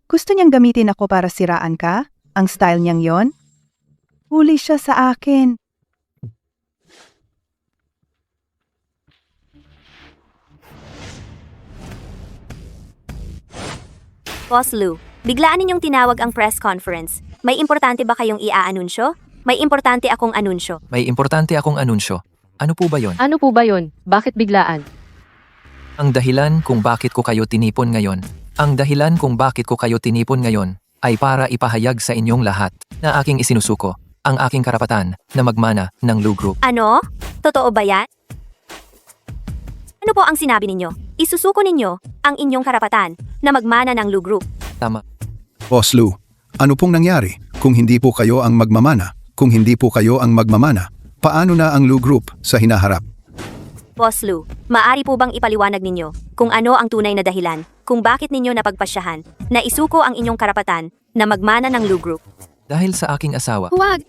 [SPEAKER 5] Gusto niyang gamitin ako para siraan ka? Ang style niyang yon? Huli siya sa akin.
[SPEAKER 8] Boss Lu, biglaan ninyong tinawag ang press conference. May importante ba kayong iaanunsyo? May importante akong anunsyo.
[SPEAKER 4] May importante akong anunsyo. Ano po ba yon?
[SPEAKER 6] Ano po ba yon? Bakit biglaan?
[SPEAKER 4] Ang dahilan kung bakit ko kayo tinipon ngayon, ay para ipahayag sa inyong lahat na aking isinusuko ang aking karapatan na magmana ng Lu Group.
[SPEAKER 8] Ano? Totoo ba yan? Ano po ang sinabi ninyo? Isusuko ninyo ang inyong karapatan na magmana ng Lu Group.
[SPEAKER 4] Tama.
[SPEAKER 12] Boss Lu, ano pong nangyari kung hindi po kayo ang magmamana? Paano na ang Lu Group sa hinaharap?
[SPEAKER 8] Boss Lu, maari po bang ipaliwanag ninyo kung ano ang tunay na dahilan kung bakit ninyo napagpasyahan na isuko ang inyong karapatan na magmana ng Lu Group?
[SPEAKER 4] Dahil sa aking asawa,
[SPEAKER 1] Huwag!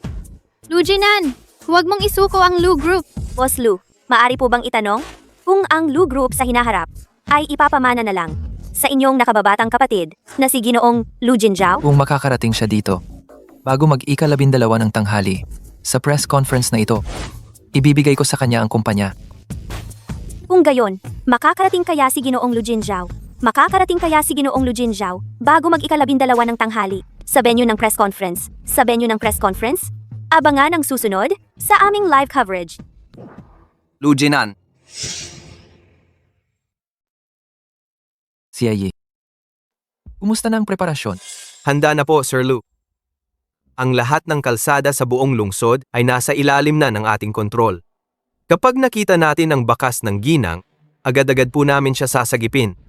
[SPEAKER 1] Lu Jinan, huwag mong isuko ang Lu Group.
[SPEAKER 8] Boss Lu, maari po bang itanong kung ang Lu Group sa hinaharap ay ipapamana na lang sa inyong nakababatang kapatid na si Ginoong Lu Jinzhao?
[SPEAKER 4] kung makakarating siya dito, bago mag-12 ng tanghali, sa press conference na ito, ibibigay ko sa kanya ang kumpanya.
[SPEAKER 8] Kung gayon, makakarating kaya si Ginoong Lu Jinzhao Makakarating kaya si Ginoong Lu Jinzhao bago mag-ikalabindalawa ng tanghali sa venue ng press conference? Sa venue ng press conference? Abangan ang susunod sa aming live coverage.
[SPEAKER 10] Lu Jinan,
[SPEAKER 4] Si Yi. Kumusta na ang preparasyon?
[SPEAKER 3] Handa na po, Sir Lu. Ang lahat ng kalsada sa buong lungsod ay nasa ilalim na ng ating kontrol. Kapag nakita natin ang bakas ng ginang, agad-agad po namin siya sasagipin.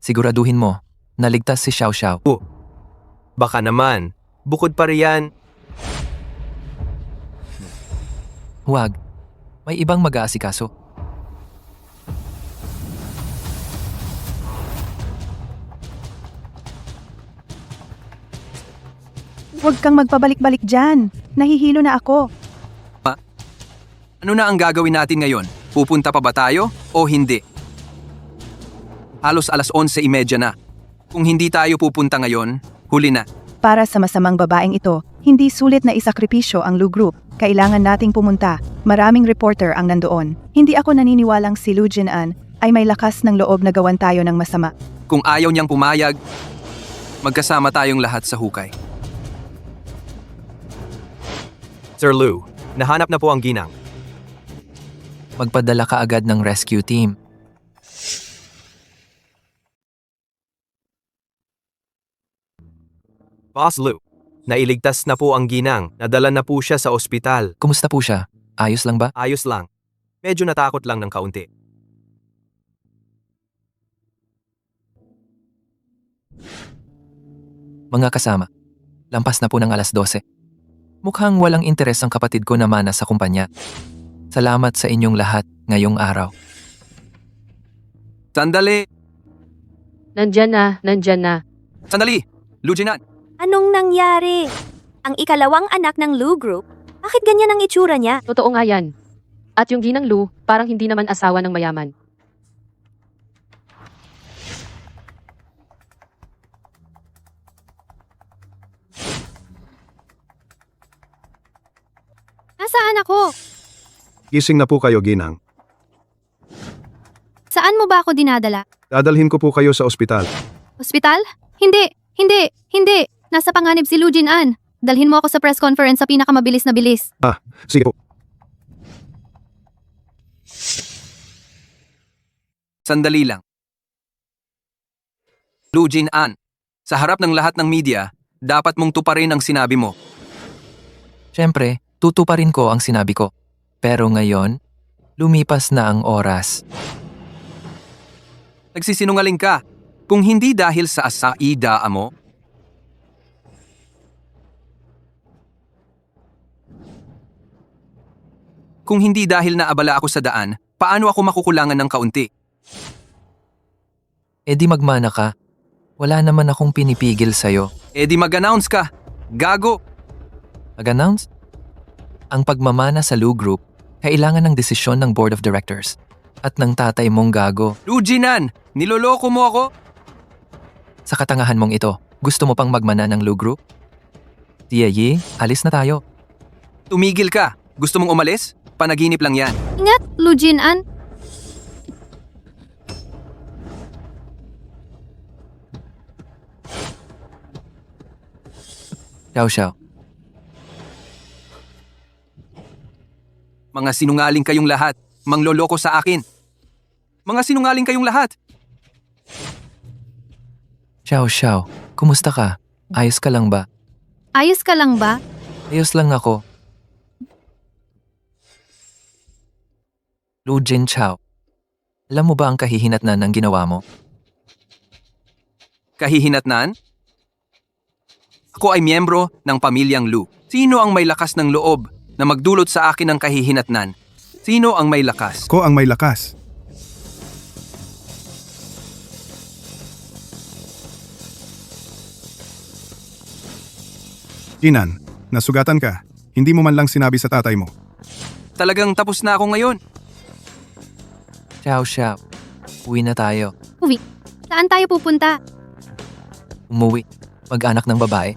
[SPEAKER 4] Siguraduhin mo, naligtas si Xiao Xiao.
[SPEAKER 3] Baka naman, bukod pa riyan,
[SPEAKER 4] Huwag. May ibang mag-aasikaso.
[SPEAKER 5] Huwag kang magpabalik-balik dyan. Nahihilo na ako.
[SPEAKER 10] ano na ang gagawin natin ngayon? Pupunta pa ba tayo o hindi? Halos alas 11:30 na. Kung hindi tayo pupunta ngayon, huli na.
[SPEAKER 5] Para sa masamang babaeng ito, hindi sulit na isakripisyo ang Lu Group. Kailangan nating pumunta. Maraming reporter ang nandoon. Hindi ako naniniwalang si Lu Jinan ay may lakas ng loob na gawan tayo ng masama.
[SPEAKER 10] Kung ayaw niyang pumayag, magkasama tayong lahat sa hukay.
[SPEAKER 3] Sir Lu, nahanap na po ang ginang.
[SPEAKER 4] Magpadala ka agad ng rescue team.
[SPEAKER 3] Boss Lu, nailigtas na po ang ginang. Nadala na po siya sa ospital.
[SPEAKER 4] Kumusta po siya? Ayos lang ba?
[SPEAKER 3] Ayos lang. Medyo natakot lang ng kaunti.
[SPEAKER 4] Mga kasama, lampas na po ng alas 12. Mukhang walang interes ang kapatid ko na mana sa kumpanya. Salamat sa inyong lahat ngayong araw.
[SPEAKER 10] Sandali!
[SPEAKER 6] Nandyan na.
[SPEAKER 10] Sandali! Lu Jinan!
[SPEAKER 8] Anong nangyari? Ang ikalawang anak ng Lu Group? Bakit ganyan ang itsura niya?
[SPEAKER 6] Totoo nga yan. At yung ginang Lu, parang hindi naman asawa ng mayaman.
[SPEAKER 1] Nasaan ako?
[SPEAKER 12] Gising na po kayo, Ginang.
[SPEAKER 1] Saan mo ba ako dinadala?
[SPEAKER 12] Dadalhin ko po kayo sa ospital.
[SPEAKER 1] Ospital? Hindi! Nasa panganib si Lu Jinan. Dalhin mo ako sa press conference sa pinakamabilis na bilis.
[SPEAKER 12] Sige po.
[SPEAKER 10] Sandali lang. Lu Jinan, sa harap ng lahat ng media, dapat mong tuparin ang sinabi mo.
[SPEAKER 4] Siyempre, tutuparin ko ang sinabi ko. Pero ngayon, lumipas na ang oras.
[SPEAKER 10] Nagsisinungaling ka. Kung hindi dahil sa asaida mo, kung hindi dahil naabala ako sa daan, paano ako makukulangan ng kaunti?
[SPEAKER 4] E di magmana ka. Wala naman akong pinipigil sa'yo.
[SPEAKER 10] E di mag-announce ka. Gago!
[SPEAKER 4] Mag-announce? Ang pagmamana sa Lu Group, kailangan ng desisyon ng Board of Directors at ng tatay mong gago.
[SPEAKER 10] Lu Jinan, niloloko mo ako?
[SPEAKER 4] Sa katangahan mong ito, gusto mo pang magmana ng Lu Group? Tia Yi, alis na tayo.
[SPEAKER 10] Tumigil ka. Gusto mong umalis? Panaginip lang yan.
[SPEAKER 1] Ingat, Lu Jinan.
[SPEAKER 4] Xiao Xiao.
[SPEAKER 10] Mga sinungaling kayong lahat. Mangloloko sa akin. Mga sinungaling kayong lahat.
[SPEAKER 4] Xiao Xiao, kumusta ka? Ayos ka lang ba?
[SPEAKER 1] Ayos ka lang ba?
[SPEAKER 4] Ayos lang ako. Lu Jin Chao, alam mo ba ang kahihinatnan ng ginawa mo?
[SPEAKER 10] Kahihinatnan? Ako ay miyembro ng pamilyang Lu. Sino ang may lakas ng loob na magdulot sa akin ng kahihinatnan? Sino ang may lakas?
[SPEAKER 12] Ko ang may lakas. Jinan, nasugatan ka. Hindi mo man lang sinabi sa tatay mo.
[SPEAKER 10] Talagang tapos na ako ngayon.
[SPEAKER 4] Xiao Xiao, uwi na tayo.
[SPEAKER 1] Saan tayo pupunta?
[SPEAKER 4] Umuwi. Mag-anak ng babae.